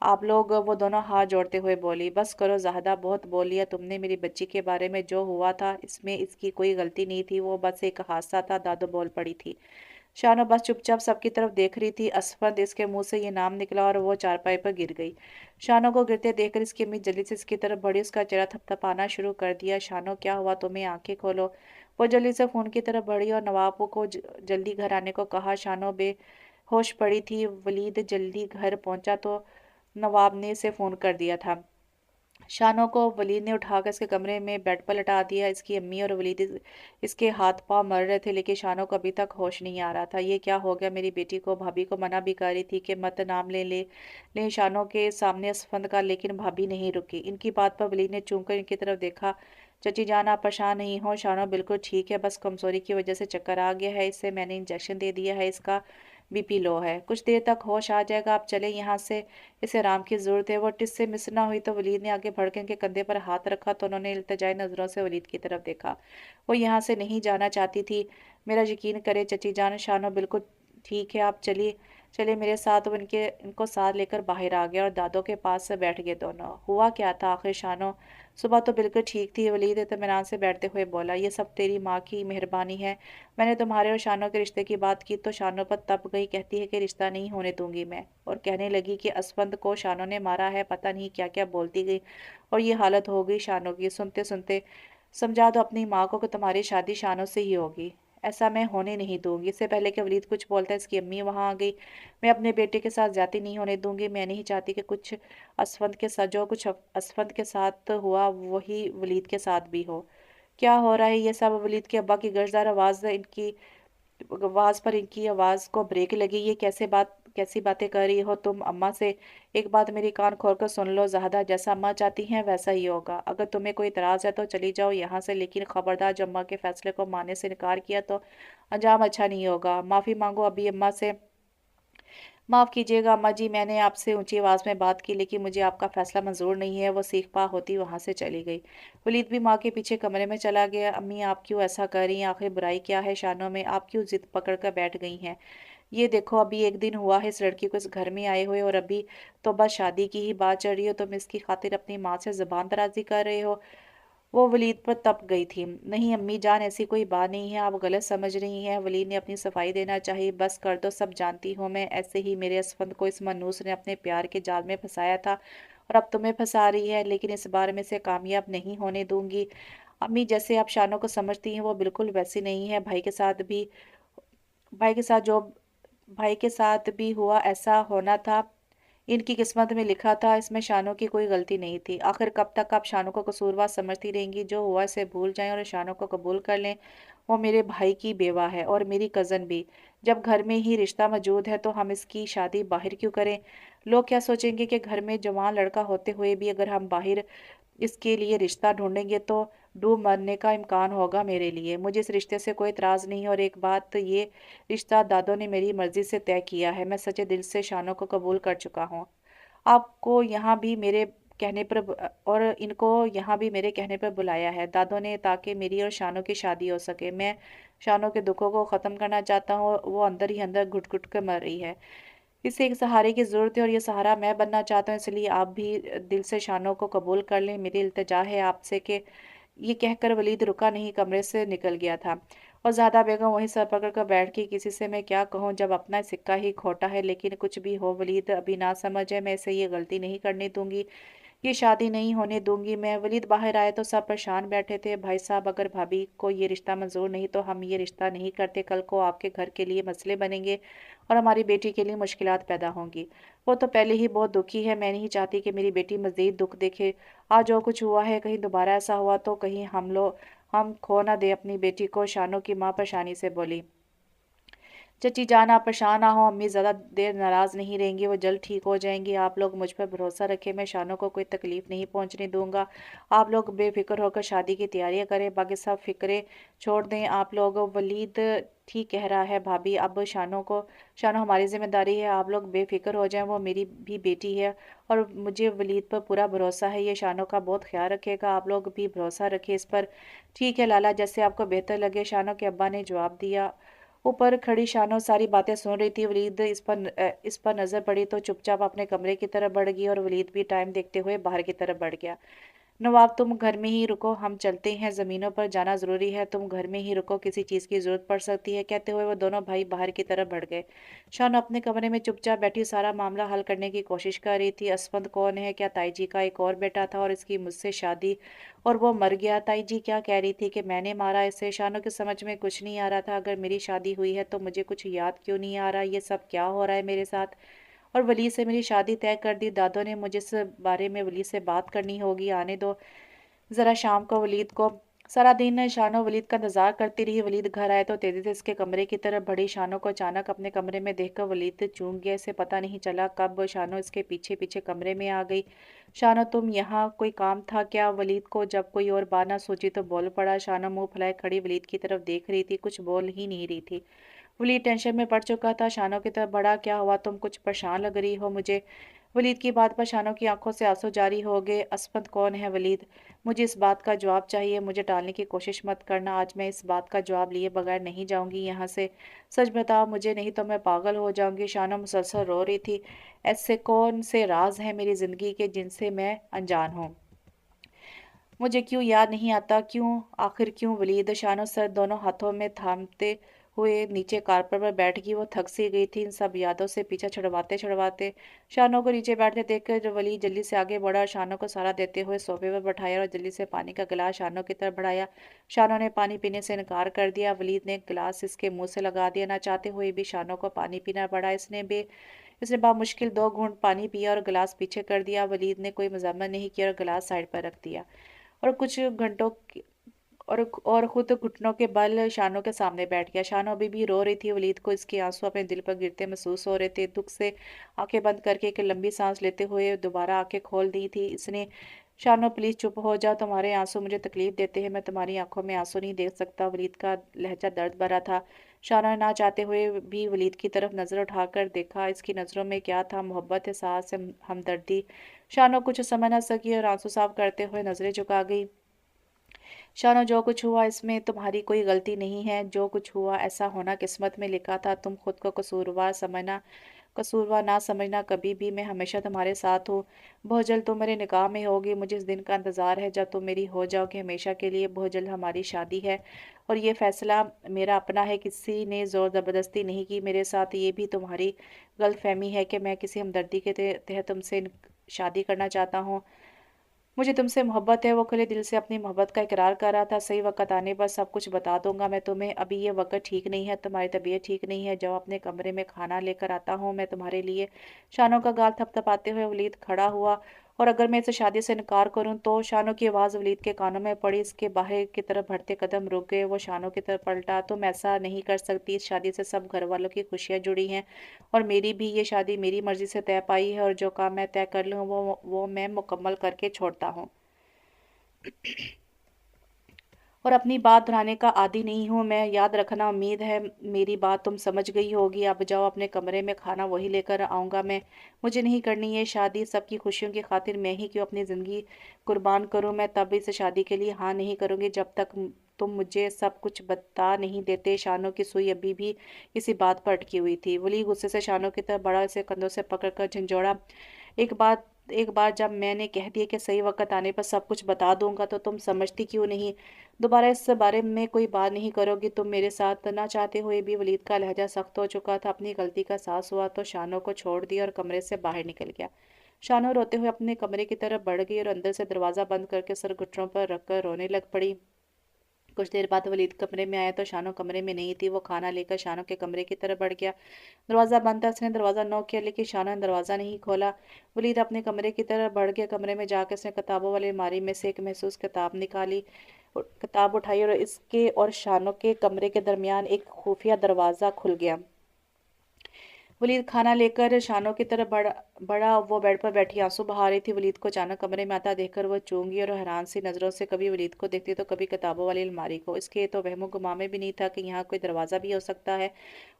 आप लोग। वो दोनों हाथ जोड़ते हुए बोली, बस करो ज़ाहिदा, बहुत बोल लिया तुमने। मेरी बच्ची के बारे में जो हुआ था इसमें इसकी कोई गलती नहीं थी, वो बस एक हादसा था। दादो बोल पड़ी थी। शानो बस चुपचाप सबकी तरफ देख रही थी। असफंद, इसके मुंह से ये नाम निकला और वो चारपाई पर गिर गई। शानो को गिरते देखकर इसकी अम्मी जल्दी से इसकी तरफ बढ़ी, उसका चेहरा थपथपाना शुरू कर दिया। शानो क्या हुआ तुम्हें? आंखें खोलो। वो जल्दी से फोन की तरफ बढ़ी और नवाब को जल्दी घर आने को कहा। शानो बेहोश पड़ी थी। वलीद जल्दी घर पहुंचा तो नवाब ने इसे फ़ोन कर दिया था। शानो को वलीद ने उठाकर इसके कमरे में बेड पर लटा दिया। इसकी अम्मी और वलीद इसके हाथ पांव मर रहे थे, लेकिन शानो को अभी तक होश नहीं आ रहा था। ये क्या हो गया मेरी बेटी को? भाभी को मना भी कर रही थी कि मत नाम ले शानो के सामने असफंद का, लेकिन भाभी नहीं रुकी। इनकी बात पर वलीद ने चूम कर इनकी तरफ देखा। चची जान आप परेशान नहीं हो, शानो बिल्कुल ठीक है, बस कमजोरी की वजह से चक्कर आ गया है, इससे मैंने इंजेक्शन दे दिया है, इसका बीपी लो है, कुछ देर तक होश आ जाएगा, आप चले यहाँ से, इसे आराम की ज़रूरत है। वो टिस से मिस ना हुई तो वलीद ने आगे बढ़ के उनके कंधे पर हाथ रखा तो उन्होंने इल्तिजाई नज़रों से वलीद की तरफ देखा। वो यहाँ से नहीं जाना चाहती थी। मेरा यकीन करे चची जान, शानो बिल्कुल ठीक है, आप चलिए चले मेरे साथ। वो इनको साथ लेकर बाहर आ गया और दादो के पास से बैठ गए दोनों। हुआ क्या था आखिर शानो? सुबह तो बिल्कुल ठीक थी, वलीद इत्मीनान से बैठते हुए बोला। ये सब तेरी माँ की मेहरबानी है। मैंने तुम्हारे और शानो के रिश्ते की बात की तो शानो पर तप गई, कहती है कि रिश्ता नहीं होने दूंगी मैं, और कहने लगी कि असफंद को शानो ने मारा है। पता नहीं क्या क्या बोलती गई और ये हालत हो गई शानो की। सुनते सुनते समझा दो अपनी माँ को कि तुम्हारी शादी शानो से ही होगी, ऐसा मैं होने नहीं दूंगी। इससे पहले कि वलीद कुछ बोलता है इसकी अम्मी वहां आ गई। मैं अपने बेटे के साथ ज्यादती नहीं होने दूंगी। मैं नहीं चाहती कि कुछ असफंद के साथ, जो कुछ असफंद के साथ हुआ वही वलीद के साथ भी हो। क्या हो रहा है ये सब? वलीद के अब्बा की गर्जदार आवाज पर इनकी आवाज को ब्रेक लगी। ये कैसी बातें कर रही हो तुम अम्मा से? एक बात मेरी कान खोलकर सुन लो ज़ाहिदा, जैसा अम्मा चाहती हैं वैसा ही होगा। अगर तुम्हें कोई इतराज़ है तो चली जाओ यहाँ से, लेकिन खबरदार जब अम्मा के फैसले को मानने से इनकार किया तो अंजाम अच्छा नहीं होगा। माफ़ी मांगो अभी अम्मा से। माफ़ कीजिएगा अम्मा जी, मैंने आपसे ऊंची आवाज़ में बात की, लेकिन मुझे आपका फ़ैसला मंजूर नहीं है। वो सीख पा होती वहाँ से चली गई। वलीद भी माँ के पीछे कमरे में चला गया। अम्मी आप क्यों ऐसा कर रही हैं? आखिर बुराई क्या है शानों में? आप क्यों जिद पकड़ कर बैठ गई हैं? ये देखो अभी एक दिन हुआ है इस लड़की को इस घर में आए हुए, और अभी तो बस शादी की ही बात चल रही हो। तुम इसकी खातिर अपनी माँ से ज़ुबान दराजी कर रहे हो। वो वलीद पर तप गई थी। नहीं अम्मी जान, ऐसी कोई बात नहीं है, आप गलत समझ रही हैं। वलीद ने अपनी सफाई देना चाहिए। बस कर दो, सब जानती हूँ मैं, ऐसे ही मेरे असफंद को इस मनूस ने अपने प्यार के जाल में फंसाया था और अब तुम्हें फंसा रही है, लेकिन इस बार में से कामयाब नहीं होने दूंगी। अम्मी जैसे आप शानों को समझती हैं वो बिल्कुल वैसी नहीं है। भाई के साथ जो भाई के साथ भी हुआ ऐसा होना था, इनकी किस्मत में लिखा था, इसमें शानों की कोई गलती नहीं थी। आखिर कब तक आप शानों को कसूरवार समझती रहेंगी? जो हुआ इसे भूल जाएं और शानों को कबूल कर लें। वो मेरे भाई की बेवा है और मेरी कज़न भी। जब घर में ही रिश्ता मौजूद है तो हम इसकी शादी बाहर क्यों करें? लोग क्या सोचेंगे कि घर में जवान लड़का होते हुए भी अगर हम बाहर इसके लिए रिश्ता ढूंढेंगे तो डूब मरने का इम्कान होगा मेरे लिए। मुझे इस रिश्ते से कोई इतराज़ नहीं, और एक बात, ये रिश्ता दादो ने मेरी मर्जी से तय किया है। मैं सच्चे दिल से शानों को कबूल कर चुका हूँ। आपको यहाँ भी मेरे कहने पर और इनको यहाँ भी मेरे कहने पर बुलाया है दादो ने, ताकि मेरी और शानों की शादी हो सके। मैं शानों के दुखों को ख़त्म करना चाहता हूँ, वो अंदर ही अंदर घुट घुट कर मर रही है। इसे एक सहारे की ज़रूरत है और ये सहारा मैं बनना चाहता हूँ, इसलिए आप भी दिल से शानों को कबूल कर लें। मेरी इल्तिजा है आपसे कि ये कहकर वलीद रुका नहीं, कमरे से निकल गया था। और ज़्यादा बेगम वहीं सर पकड़ कर बैठ गई। किसी से मैं क्या कहूँ जब अपना सिक्का ही खोटा है? लेकिन कुछ भी हो वलीद अभी ना समझ है, मैं इसे ये गलती नहीं करने दूंगी, ये शादी नहीं होने दूंगी मैं। वलीद बाहर आए तो सब परेशान बैठे थे। भाई साहब अगर भाभी को ये रिश्ता मंजूर नहीं तो हम ये रिश्ता नहीं करते। कल को आपके घर के लिए मसले बनेंगे और हमारी बेटी के लिए मुश्किलात पैदा होंगी। वो तो पहले ही बहुत दुखी है, मैं नहीं चाहती कि मेरी बेटी मज़ीद दुख देखे। आज जो कुछ हुआ है, कहीं दोबारा ऐसा हुआ तो कहीं हम खो ना दे अपनी बेटी को। शानों की माँ परेशानी से बोली। चची जान आप परेशान ना हो, अम्मी ज़्यादा देर नाराज़ नहीं रहेंगी, वो जल्द ठीक हो जाएंगी। आप लोग मुझ पर भरोसा रखें, मैं शानों को कोई तकलीफ़ नहीं पहुंचने दूंगा। आप लोग बेफिक्र होकर शादी की तैयारियां करें, बाकी सब फिक्रें छोड़ दें आप लोग। वलीद ठीक कह रहा है भाभी, अब शानों हमारी जिम्मेदारी है, आप लोग बेफिक्र हो जाएं, वो मेरी भी बेटी है और मुझे वलीद पर पूरा भरोसा है, ये शानों का बहुत ख्याल रखेगा, आप लोग भी भरोसा रखें इस पर। ठीक है लाला, जैसे आपको बेहतर लगे, शानों के अब्बा ने जवाब दिया। ऊपर खड़ी शानो सारी बातें सुन रही थी। वलीद इस पर नजर पड़ी तो चुपचाप अपने कमरे की तरफ बढ़ गई और वलीद भी टाइम देखते हुए बाहर की तरफ बढ़ गया। नवाब तुम घर में ही रुको, हम चलते हैं, जमीनों पर जाना जरूरी है, तुम घर में ही रुको, किसी चीज की जरूरत पड़ सकती है। कहते हुए वो दोनों भाई बाहर की तरफ बढ़ गए। शानो अपने कमरे में चुपचाप बैठी सारा मामला हल करने की कोशिश कर रही थी। असफंद कौन है, क्या ताई जी का एक और बेटा था और इसकी मुझसे शादी और वो मर गया। ताई जी क्या कह रही थी कि मैंने मारा इसे। शानो के समझ में कुछ नहीं आ रहा था। अगर मेरी शादी हुई है तो मुझे कुछ याद क्यों नहीं आ रहा, ये सब क्या हो रहा है मेरे साथ। और वली से मेरी शादी तय कर दी, दादो ने मुझे इस बारे में वली से बात करनी होगी, आने दो ज़रा शाम को वलीद को। सारा दिन शानो वलीद का इंतजार करती रही। वलीद घर आए तो तेजी से इसके कमरे की तरफ बढ़ी। शानो को अचानक अपने कमरे में देखकर वलीद चूक गया। इसे पता नहीं चला कब शानो इसके पीछे पीछे कमरे में आ गई। शानो तुम यहाँ, कोई काम था क्या। वलीद को जब कोई और बात ना सोची तो बोल पड़ा। शानो मुंह फुलाए खड़ी वलीद की तरफ देख रही थी, कुछ बोल ही नहीं रही थी। वलीद टेंशन में पड़ चुका था। शानो की तरफ बढ़ा, क्या हुआ, तुम कुछ परेशान लग रही हो मुझे। वलीद की बात पर शानो की आंखों से आंसू जारी हो गए। असमत कौन है वलीद, मुझे इस बात का जवाब चाहिए, मुझे टालने की कोशिश मत करना, आज मैं इस बात का जवाब लिए बगैर नहीं जाऊंगी यहाँ से। सच बताओ मुझे, नहीं तो मैं पागल हो जाऊंगी। शानो मुसलसल रो रही थी। ऐसे कौन से राज हैं मेरी जिंदगी के जिनसे मैं अनजान हूँ, मुझे क्यों याद नहीं आता, क्यों, आखिर क्यों। वलीद शानो सर दोनों हाथों में थामते हुए नीचे कारपेट पर बैठ गई। वो थक सी गई थी इन सब यादों से पीछा छुड़वाते छुड़वाते। शानो को नीचे बैठते देखकर वलीद जल्दी से आगे बढ़ा, शानो को सहारा देते हुए सोफे पर बैठाया और जल्दी से पानी का गिलास शानो की तरफ बढ़ाया। शानो ने पानी पीने से इनकार कर दिया। वलीद ने गिलास इसके मुंह से लगा दिया। ना चाहते हुए भी शानो को पानी पीना पड़ा। इसने बामुश्किल 2 घूंट पानी पिया और गिलास पीछे कर दिया। वलीद ने कोई मजम्मत नहीं किया और गिलास साइड पर रख दिया और कुछ घंटों और खुद घुटनों के बल शानो के सामने बैठ गया। शानो अभी भी रो रही थी। वलीद को इसके आंसू अपने दिल पर गिरते महसूस हो रहे थे। दुख से आंखें बंद करके एक लंबी सांस लेते हुए दोबारा आंखें खोल दी थी इसने। शानो प्लीज चुप हो जाओ, तुम्हारे आंसू मुझे तकलीफ देते हैं, मैं तुम्हारी आंखों में आंसू नहीं देख सकता। वलीद का लहजा दर्द भरा था। शानो ने ना चाहते हुए भी वलीद की तरफ नजर उठाकर देखा। इसकी नजरों में क्या था, मोहब्बत, एहसास, हमदर्दी। शानो कुछ समझ न सकी और आंसू साफ करते हुए नजरें झुका गई। शानो जो कुछ हुआ इसमें तुम्हारी कोई गलती नहीं है, जो कुछ हुआ ऐसा होना किस्मत में लिखा था। तुम खुद को कसूरवार ना समझना कभी भी, मैं हमेशा तुम्हारे साथ हूँ। बहुत जल्द तुम मेरे निकाह में होगी, मुझे इस दिन का इंतज़ार है जब तुम मेरी हो जाओगे हमेशा के लिए। बहुत जल्द हमारी शादी है और ये फैसला मेरा अपना है, किसी ने ज़ोर ज़बरदस्ती नहीं की मेरे साथ। ये भी तुम्हारी गलतफहमी है कि मैं किसी हमदर्दी के तहत तुमसे शादी करना चाहता हूँ। मुझे तुमसे मोहब्बत है। वो खुले दिल से अपनी मोहब्बत का इकरार कर रहा था। सही वक्त आने पर सब कुछ बता दूंगा मैं तुम्हें, अभी ये वक्त ठीक नहीं है, तुम्हारी तबीयत ठीक नहीं है, जब अपने कमरे में खाना लेकर आता हूँ मैं तुम्हारे लिए। शानो का गाल थपथपाते हुए वलीद खड़ा हुआ। और अगर मैं इसे शादी से इनकार करूं तो। शानो की आवाज़ वलीद के कानों में पड़ी। इसके बाहर की तरफ बढ़ते कदम रुक गए। वो शानो की तरफ पलटा, तुम ऐसा नहीं कर सकती, इस शादी से सब घर वालों की खुशियां जुड़ी हैं और मेरी भी। ये शादी मेरी मर्जी से तय पाई है और जो काम मैं तय कर लूँ वो मैं मुकम्मल करके छोड़ता हूँ और अपनी बात दोहराने का आदी नहीं हूँ मैं, याद रखना। उम्मीद है मेरी बात तुम समझ गई होगी। अब जाओ अपने कमरे में, खाना वही लेकर आऊँगा मैं। मुझे नहीं करनी ये शादी, सबकी खुशियों की खातिर मैं ही क्यों अपनी ज़िंदगी कुर्बान करूँ। मैं तब इस शादी के लिए हाँ नहीं करूँगी जब तक तुम मुझे सब कुछ बता नहीं देते। शानो की सुई अभी भी इसी बात पर अटकी हुई थी। वली गुस्से से शानो की तरफ बड़ा, इसे कंधों से पकड़कर झंझोड़ा। एक बार जब मैंने कह दिया कि सही वक्त आने पर सब कुछ बता दूंगा तो तुम समझती क्यों नहीं। दोबारा इस बारे में कोई बात नहीं करोगी तुम मेरे साथ। ना चाहते हुए भी वलीद का लहजा सख्त हो चुका था। अपनी गलती का एहसास हुआ तो शानो को छोड़ दिया और कमरे से बाहर निकल गया। शानो रोते हुए अपने कमरे की तरफ बढ़ गई और अंदर से दरवाज़ा बंद करके सर घुटनों पर रखकर रोने लग पड़ी। कुछ देर बाद वलीद कमरे में आया तो शानो कमरे में नहीं थी। वो खाना लेकर शानो के कमरे की तरफ बढ़ गया। दरवाज़ा बंद था। उसने दरवाज़ा नॉक किया लेकिन शानो ने दरवाज़ा नहीं खोला। वलीद अपने कमरे की तरफ बढ़ गया। कमरे में जाकर उसने किताबों वाली अलमारी में से एक महसूस किताब निकाली, किताब उठाई और इसके और शानो के कमरे के दरमियान एक खुफिया दरवाज़ा खुल गया। वलीद खाना लेकर शानों की तरफ बड़ा वो बेड पर बैठी आंसू बहा रही थी। वलीद को अचानक कमरे में आता देखकर वह चौंकी और हैरान सी नजरों से कभी वलीद को देखती तो कभी किताबों वाली अलमारी को। इसके तो वहमो गुमा में भी नहीं था कि यहाँ कोई दरवाजा भी हो सकता है।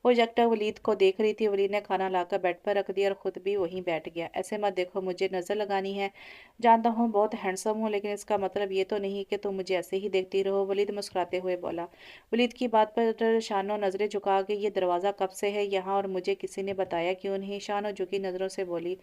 वो यकटक वलीद को देख रही थी। वलीद ने खाना लाकर बेड पर रख दिया और खुद भी वहीं बैठ गया। ऐसे मत देखो, मुझे नजर लगानी है। जानता हूँ बहुत हैंडसम हूँ, लेकिन इसका मतलब ये तो नहीं कि तुम मुझे ऐसे ही देखती रहो, वलीद मुस्कुराते हुए बोला। वलीद की बात पर शानो नजरें झुका के, ये दरवाजा कब से है यहाँ और मुझे किसी ने बताया क्यों नहीं? शानो झुकी नजरों से बोली,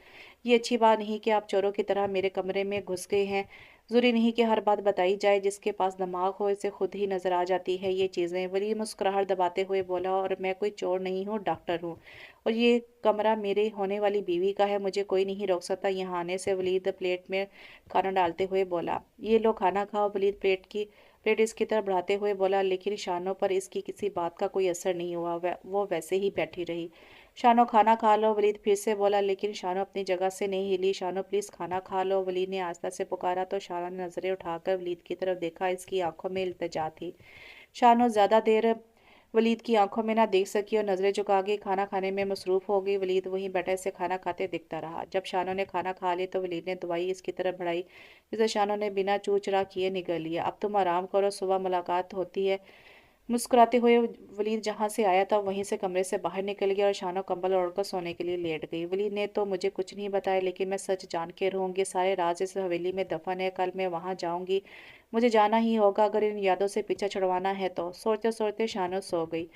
ये अच्छी बात नहीं कि आप चोरों की तरह मेरे कमरे में घुस गए हैं। जरूरी नहीं कि हर बात बताई जाए। जिसके पास दिमाग हो इसे खुद ही नजर आ जाती है ये चीजें। वली मुस्कुराहट दबाते हुए बोला, और मैं कोई चोर नहीं हूँ, डॉक्टर हूँ। और ये कमरा मेरे होने वाली बीवी का है, मुझे कोई नहीं रोक सकता यहाँ आने से। वलीद प्लेट में खाना डालते हुए बोला, ये लो खाना खाओ। वलीद प्लेट इसकी तरफ बढ़ाते हुए बोला, लेकिन शानों पर इसकी किसी बात का कोई असर नहीं हुआ। वो वैसे ही बैठी रही। शानो खाना खा लो, वलीद फिर से बोला, लेकिन शानो अपनी जगह से नहीं हिली। शानो प्लीज खाना खा लो, वलीद ने आस्था से पुकारा तो शानो ने नजरें उठाकर वलीद की तरफ देखा। इसकी आंखों में इल्तिजा थी। शानो ज्यादा देर वलीद की आंखों में ना देख सकी और नजरें झुका के खाना खाने में मसरूफ हो गई। वलीद वहीं बैठे से खाना खाते दिखता रहा। जब शानो ने खाना खा लिया तो वलीद ने दवाई इसकी तरफ बढ़ाई, जिसे शानो ने बिना चू चरा किए निगल लिया। अब तुम आराम करो, सुबह मुलाकात होती है। मुस्कुराते हुए वलीद जहां से आया था वहीं से कमरे से बाहर निकल गया और शानो कंबल ओढ़कर सोने के लिए लेट गई। वलीद ने तो मुझे कुछ नहीं बताया, लेकिन मैं सच जान के रहूंगी। सारे राज इस हवेली में दफन है। कल मैं वहां जाऊंगी, मुझे जाना ही होगा अगर इन यादों से पीछा छुड़वाना है तो। सोचते सोचते शानो सो गई।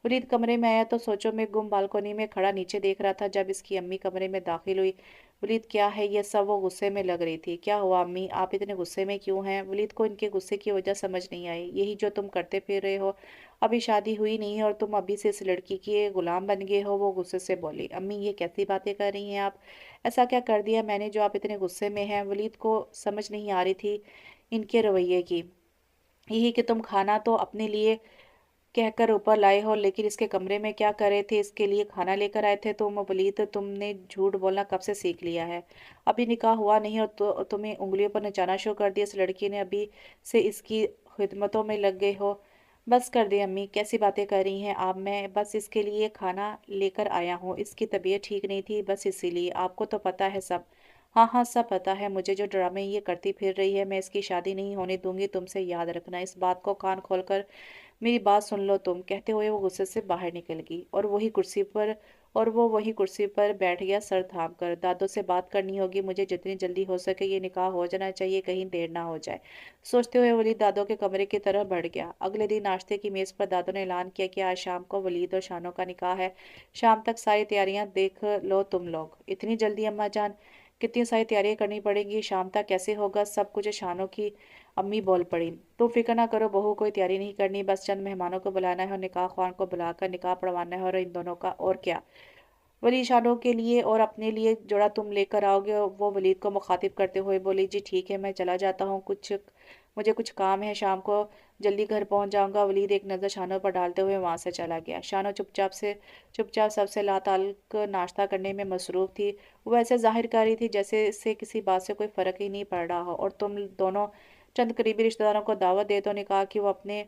वलीद कमरे में आया तो सोचो में गुम बालकोनी में खड़ा नीचे देख रहा था। जब इसकी अम्मी कमरे में दाखिल हुई, वलीद क्या है ये सब, वो गुस्से में लग रही थी। क्या हुआ अम्मी, आप इतने गुस्से में क्यों हैं? वलीद को इनके गुस्से की वजह समझ नहीं आई। यही जो तुम करते फिर रहे हो, अभी शादी हुई नहीं है और तुम अभी से इस लड़की के गुलाम बन गए हो। वो गुस्से से बोली। अम्मी ये कैसी बातें कर रही हैं आप? ऐसा क्या कर दिया मैंने जो आप इतने गुस्से में हैं? वलीद को समझ नहीं आ रही थी इनके रवैये की। यही कि तुम खाना तो अपने लिए कहकर ऊपर लाए हो, लेकिन इसके कमरे में क्या कर रहे थे? इसके लिए खाना लेकर आए थे तुम? वलीद तुमने झूठ बोलना कब से सीख लिया है? अभी निकाह हुआ नहीं और तुम्हें उंगलियों पर नचाना शुरू कर दिया इस लड़की ने। अभी से इसकी खिदमतों में लग गए हो। बस कर दे अम्मी, कैसी बातें कर रही हैं आप? मैं बस इसके लिए खाना लेकर आया हूँ। इसकी तबीयत ठीक नहीं थी, बस इसीलिए। आपको तो पता है सब। हाँ हाँ, सब पता है मुझे। जो ड्रामे ये करती फिर रही है, मैं इसकी शादी नहीं होने दूंगी। तुमसे याद रखना, इस बात को कान खोलकर मेरी बात सुन लो तुम। कहते हुए वो गुस्से से बाहर निकल गई और वो वही कुर्सी पर बैठ गया सर थाम कर। दादो से बात करनी होगी मुझे, जितनी जल्दी हो सके ये निकाह हो जाना चाहिए, कहीं देर ना हो जाए। सोचते हुए वलीद दादो के कमरे की तरफ बढ़ गया। अगले दिन नाश्ते की मेज पर दादो ने ऐलान किया कि आज शाम को वलीद और शानो का निकाह है। शाम तक सारी तैयारियां देख लो तुम लोग। इतनी जल्दी अम्मा जान? कितनी सारी तैयारियां करनी पड़ेगी, शाम तक कैसे होगा सब कुछ? शानो की अम्मी बोल पड़ी। तुम फिक्र ना करो बहू, कोई तैयारी नहीं करनी, बस चंद मेहमानों को बुलाना है और निकाह ख्वान को बुलाकर निकाह पढ़वाना है, और इन दोनों का। और क्या? वली शानों के लिए और अपने लिए जोड़ा तुम लेकर आओगे? वो वलीद को मुखातिब करते हुए बोली, जी ठीक है, मैं चला जाता हूँ, मुझे कुछ काम है, शाम को जल्दी घर पहुंच जाऊंगा। वलीद एक नज़र शानों पर डालते हुए वहां से चला गया। शानो चुपचाप सबसे लाताल्लुक नाश्ता करने में मसरूफ थी। वो ऐसे जाहिर कर रही थी जैसे इससे किसी बात से कोई फर्क ही नहीं पड़ रहा हो। और तुम दोनों चंद करीबी रिश्तेदारों को दावत दे दो। ने कहा कि वो अपने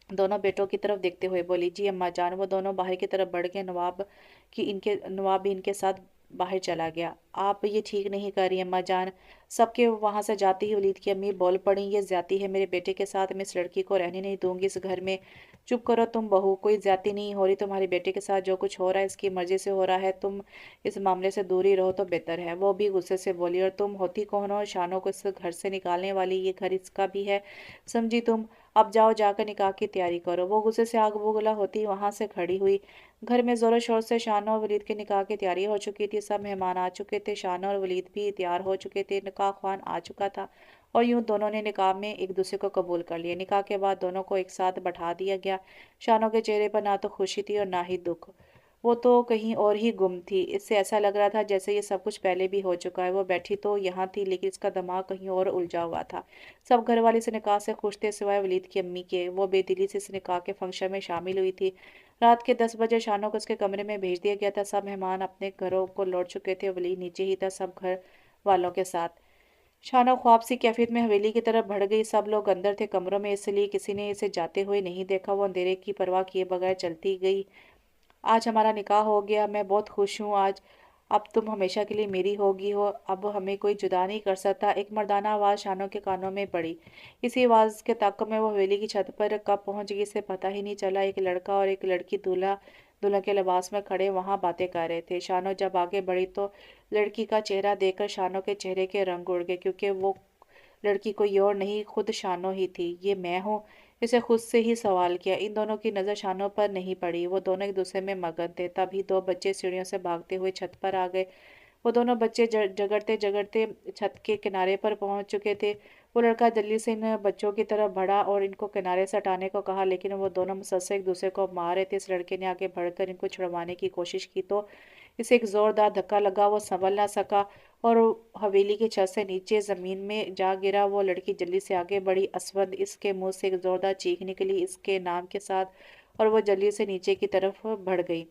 दोनों बेटों की तरफ देखते हुए बोली, जी अम्मा जान। वो दोनों बाहर की तरफ बढ़ गए। नवाब भी इनके साथ बाहर चला गया। आप ये ठीक नहीं कर रही अम्मा जान। सबके वहां से जाती ही वलीद की अम्मी बोल पड़ी, ये ज्यादती है मेरे बेटे के साथ, मैं इस लड़की को रहने नहीं दूंगी इस घर में। चुप करो तुम बहू, कोई ज्यादती नहीं हो रही। तुम्हारे बेटे के साथ जो कुछ हो रहा है इसकी मर्जी से हो रहा है। तुम इस मामले से दूर ही रहो तो बेहतर है। वो भी गुस्से से बोली, और तुम होती कौन हो शानों को इस घर से निकालने वाली? ये घर इसका भी है, समझी तुम? अब जाओ, जाकर निकाह की तैयारी करो। वो गुस्से से आग बबूला होती वहां से खड़ी हुई। घर में जोरों शोर से शानो और वलीद के निकाह की तैयारी हो चुकी थी। सब मेहमान आ चुके थे, शानो और वलीद भी तैयार हो चुके थे, निकाह ख्वान आ चुका था, और यूं दोनों ने निकाह में एक दूसरे को कबूल कर लिया। निकाह के बाद दोनों को एक साथ बैठा दिया गया। शानो के चेहरे पर ना तो खुशी थी और ना ही दुख। वो तो कहीं और ही गुम थी। इससे ऐसा लग रहा था जैसे ये सब कुछ पहले भी हो चुका है। वो बैठी तो यहाँ थी, लेकिन इसका दिमाग कहीं और उलझा हुआ था। सब घर वाले इस निकाह से खुश थे सिवाय वलीद की अम्मी के। वो बेदिली से इस निकाह के फंक्शन में शामिल हुई थी। रात के 10 बजे शानो को उसके कमरे में भेज दिया गया था। सब मेहमान अपने घरों को लौट चुके थे। वलीद नीचे ही था सब घर वालों के साथ। शानो ख्वाब सी कैफियत में हवेली की तरफ बढ़ गई। सब लोग अंदर थे कमरों में, इसलिए किसी ने इसे जाते हुए नहीं देखा। वो अंधेरे की परवाह किए बगैर चलती गई। आज हमारा निकाह हो गया, मैं बहुत खुश हूँ आज। अब तुम हमेशा के लिए मेरी होगी हो, अब हमें कोई जुदा नहीं कर सकता। एक मर्दाना आवाज़ शानों के कानों में पड़ी। इसी आवाज़ के ताक़ुब में वो हवेली की छत पर कब पहुंच गई इसे पता ही नहीं चला। एक लड़का और एक लड़की दूल्हा दुल्हन के लिबास में खड़े वहां बातें कर रहे थे। शानो जब आगे बढ़ी तो लड़की का चेहरा देखकर शानो के चेहरे के रंग उड़ गए, क्योंकि वो लड़की कोई और नहीं, खुद शानो ही थी। ये मैं हूँ, इसे खुद से ही सवाल किया। इन दोनों की नज़र शानों पर नहीं पड़ी, वो दोनों एक दूसरे में मगन थे। तभी दो बच्चे सीढ़ियों से भागते हुए छत पर आ गए। वो दोनों बच्चे जगड़ते जगड़ते छत के किनारे पर पहुंच चुके थे। वो लड़का जल्दी से इन बच्चों की तरफ बढ़ा और इनको किनारे से हटाने को कहा, लेकिन वो दोनों मुसलसल एक दूसरे को मार रहे थे। इस लड़के ने आगे बढ़कर इनको छुड़वाने की कोशिश की तो इसे एक जोरदार धक्का लगा। वो संभल ना सका और हवेली की छत से नीचे जमीन में जा गिरा। वो लड़की जल्दी से आगे बढ़ी। असवद इसके मुंह से एक जोरदार चीख निकली इसके नाम के साथ, और वो जल्दी से नीचे की तरफ बढ़ गई।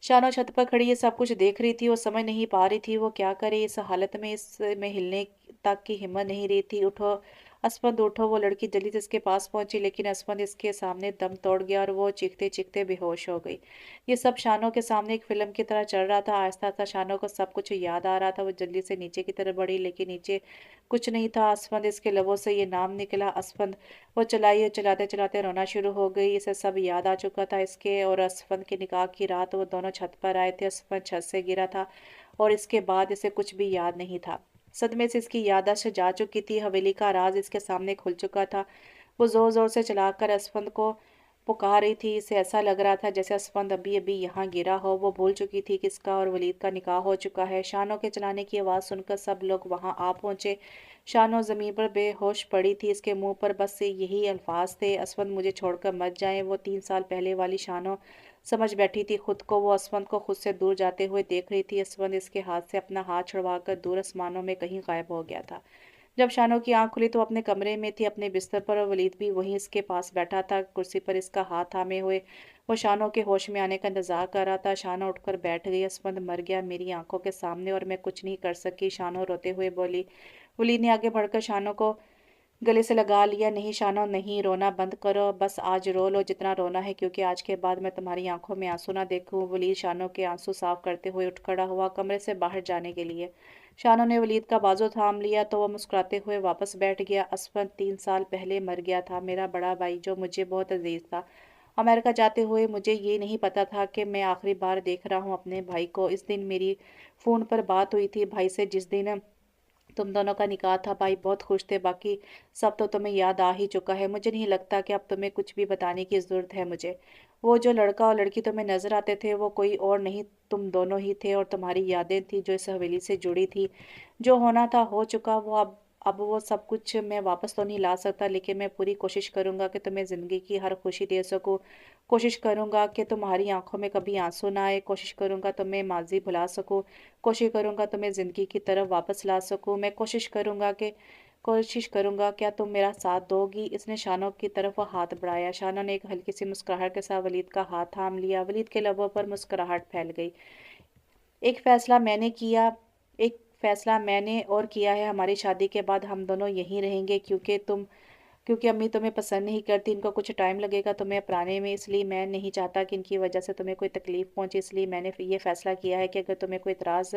शानो छत पर खड़ी ये सब कुछ देख रही थी। वो समझ नहीं पा रही थी वो क्या करे। इस हालत में इसमें हिलने तक की हिम्मत नहीं रही थी। उठो असफंद उठो। वो लड़की जल्दी से इसके पास पहुंची, लेकिन असफंद इसके सामने दम तोड़ गया और वो चीखते चीखते बेहोश हो गई। ये सब शानो के सामने एक फिल्म की तरह चल रहा था। आहिस्ता आहिस्ता शानो को सब कुछ याद आ रहा था। वो जल्दी से नीचे की तरफ बढ़ी, लेकिन नीचे कुछ नहीं था। असफंद इसके लबों से ये नाम निकला, असफंद। वो चलाई और चलाते चलाते रोना शुरू हो गई। इसे सब याद आ चुका था। इसके और असफंद के निकाह की रात वो दोनों छत पर आए थे। असफंद छत से गिरा था और इसके बाद इसे कुछ भी याद नहीं था। सदमे से इसकी याददाश्त जा चुकी थी। हवेली का राज इसके सामने खुल चुका था। वो जोर जोर से चलाकर असफंद को पुकार रही थी। इसे ऐसा लग रहा था जैसे असफंद अभी अभी यहाँ गिरा हो। वो भूल चुकी थी कि इसका और वलीद का निकाह हो चुका है। शानों के चलाने की आवाज़ सुनकर सब लोग वहाँ आ पहुंचे। शानो ज़मीन पर बेहोश पड़ी थी। इसके मुंह पर बस से यही अल्फाज थे, असफंद मुझे छोड़कर मत जाए। वो 3 साल पहले वाली शानो समझ बैठी थी खुद को। वो असफंद को खुद से दूर जाते हुए देख रही थी। असफंद इसके हाथ से अपना हाथ छुड़वाकर दूर आसमानों में कहीं गायब हो गया था। जब शानो की आंख खुली तो अपने कमरे में थी, अपने बिस्तर पर, और वलीद भी वहीं इसके पास बैठा था, कुर्सी पर इसका हाथ थामे हुए। वो शानो के होश में आने का इंतजार कर रहा था। शानो उठकर बैठ गई। असफंद मर गया मेरी आंखों के सामने और मैं कुछ नहीं कर सकी, शानो रोते हुए बोली। वलीद ने आगे बढ़कर शानो को गले से लगा लिया। नहीं शानो, नहीं, रोना बंद करो। बस आज रो लो जितना रोना है, क्योंकि आज के बाद मैं तुम्हारी आंखों में आंसू ना देखूं। वलीद शानो के आंसू साफ करते हुए उठ खड़ा हुआ कमरे से बाहर जाने के लिए। शानो ने वलीद का बाजू थाम लिया तो वह मुस्कुराते हुए वापस बैठ गया। असफंद 3 साल पहले मर गया था, मेरा बड़ा भाई जो मुझे बहुत अजीज था। अमेरिका जाते हुए मुझे ये नहीं पता था कि मैं आखिरी बार देख रहा हूँ अपने भाई को। इस दिन मेरी फ़ोन पर बात हुई थी भाई से, जिस दिन तुम दोनों का निकाह था। भाई बहुत खुश थे। बाकी सब तो तुम्हें याद आ ही चुका है। मुझे नहीं लगता कि अब तुम्हें कुछ भी बताने की ज़रूरत है मुझे। वो जो लड़का और लड़की तुम्हें नज़र आते थे वो कोई और नहीं, तुम दोनों ही थे, और तुम्हारी यादें थी जो इस हवेली से जुड़ी थी। जो होना था हो चुका। वो अब वो सब कुछ मैं वापस तो नहीं ला सकता, लेकिन मैं पूरी कोशिश करूंगा कि तुम्हें ज़िंदगी की हर खुशी दे सकूं। कोशिश करूंगा कि तुम्हारी आंखों में कभी आंसू ना आए। कोशिश करूंगा तुम्हें माजी भुला सकूं। कोशिश करूंगा तुम्हें ज़िंदगी की तरफ वापस ला सकूं। मैं कोशिश करूंगा क्या तुम मेरा साथ दोगी। इसने शानो की तरफ वो हाथ बढ़ाया। शानो ने एक हल्की सी मुस्कुराहट के साथ वलीद का हाथ थाम लिया। वलीद के लबों पर मुस्कुराहट फैल गई। एक फैसला मैंने किया एक फैसला मैंने और किया है। हमारी शादी के बाद हम दोनों यहीं रहेंगे, क्योंकि अम्मी तुम्हें पसंद नहीं करती, इनको कुछ टाइम लगेगा तुम्हें अपनाने में। इसलिए मैं नहीं चाहता कि इनकी वजह से तुम्हें कोई तकलीफ पहुंचे। इसलिए मैंने ये फैसला किया है कि अगर तुम्हें कोई इतराज़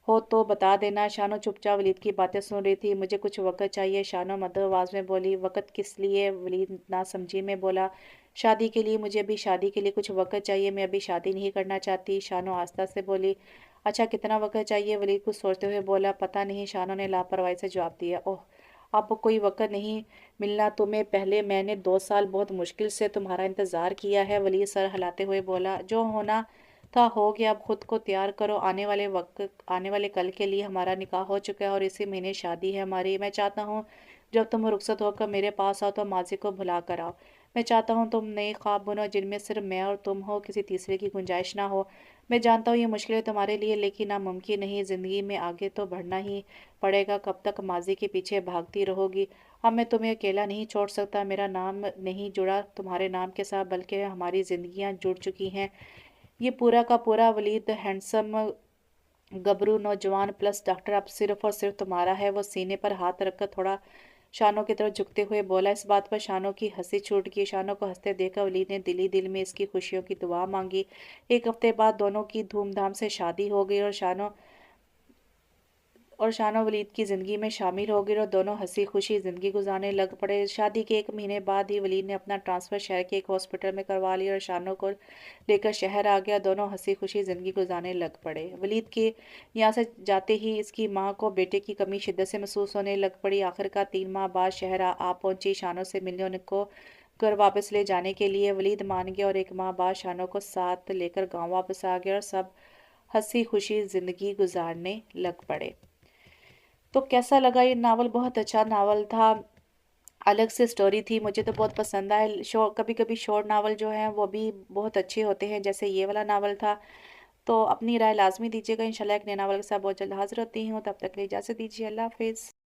हो तो बता देना। शानो चुपचाप वलीद की बातें सुन रही थी। मुझे कुछ वक़्त चाहिए, शानो मधुर आवाज़ में बोली। वक़्त किस लिए? वलीद ना समझी में बोला। शादी के लिए, मुझे अभी शादी के लिए कुछ वक़्त चाहिए, मैं अभी शादी नहीं करना चाहती। शानो आस्ता से बोली। अच्छा, कितना वक़्त चाहिए? वलीद कुछ सोचते हुए बोला। पता नहीं, शानो ने लापरवाही से जवाब दिया। ओह, अब कोई वक़्त नहीं मिलना तुम्हें। पहले मैंने 2 साल बहुत मुश्किल से तुम्हारा इंतज़ार किया है। वलीद सर हिलाते हुए बोला। जो होना था हो गया, अब खुद को तैयार करो। आने वाले कल के लिए हमारा निकाह हो चुका है और इसी महीने शादी है हमारी। मैं चाहता हूँ जब तुम रुखसत होकर मेरे पास आओ तो माजी को भुला कर आओ। मैं चाहता हूँ तुम नए ख्वाब बुनो जिनमें सिर्फ मैं और तुम हो, किसी तीसरे की गुंजाइश ना हो। मैं जानता हूँ ये मुश्किल है तुम्हारे लिए, लेकिन नामुमकिन नहीं। ज़िंदगी में आगे तो बढ़ना ही पड़ेगा। कब तक माजी के पीछे भागती रहोगी? अब मैं तुम्हें अकेला नहीं छोड़ सकता। मेरा नाम नहीं जुड़ा तुम्हारे नाम के साथ, बल्कि हमारी ज़िंदगियाँ जुड़ चुकी हैं। ये पूरा का पूरा वलीद हैंडसम गबरू नौजवान प्लस डॉक्टर अब सिर्फ और सिर्फ तुम्हारा है। वो सीने पर हाथ रखकर थोड़ा शानो की तरफ झुकते हुए बोला। इस बात पर शानो की हंसी छूट गई। शानो को हंसते देखकर वलीद ने दिल ही दिल में इसकी खुशियों की दुआ मांगी। एक हफ्ते बाद दोनों की धूमधाम से शादी हो गई और शानो वलीद की ज़िंदगी में शामिल हो गई और दोनों हंसी खुशी ज़िंदगी गुजारने लग पड़े। शादी के 1 महीने बाद ही वलीद ने अपना ट्रांसफ़र शहर के एक हॉस्पिटल में करवा लिया और शानो को लेकर शहर आ गया। दोनों हंसी खुशी ज़िंदगी गुजारने लग पड़े। वलीद के यहाँ से जाते ही इसकी माँ को बेटे की कमी शिद्दत से महसूस होने लग पड़ी। आखिरकार 3 माह बाद शहर आ पहुंची शानो से मिलने उनको घर वापस ले जाने के लिए। वलीद मान गया और 1 माह बाद शानो को साथ लेकर गाँव वापस आ गया और सब हंसी खुशी ज़िंदगी गुजारने लग पड़े। तो कैसा लगा ये नावल? बहुत अच्छा नावल था, अलग से स्टोरी थी, मुझे तो बहुत पसंद आया। कभी कभी शॉर्ट नावल जो हैं वो भी बहुत अच्छे होते हैं, जैसे ये वाला नावल था। तो अपनी राय लाजमी दीजिएगा। इंशाल्लाह एक नए नावल के साथ बहुत जल्द हाजिर होती हूँ, तब तक के लिए इजाज़त दीजिए। अल्लाह हाफिज़।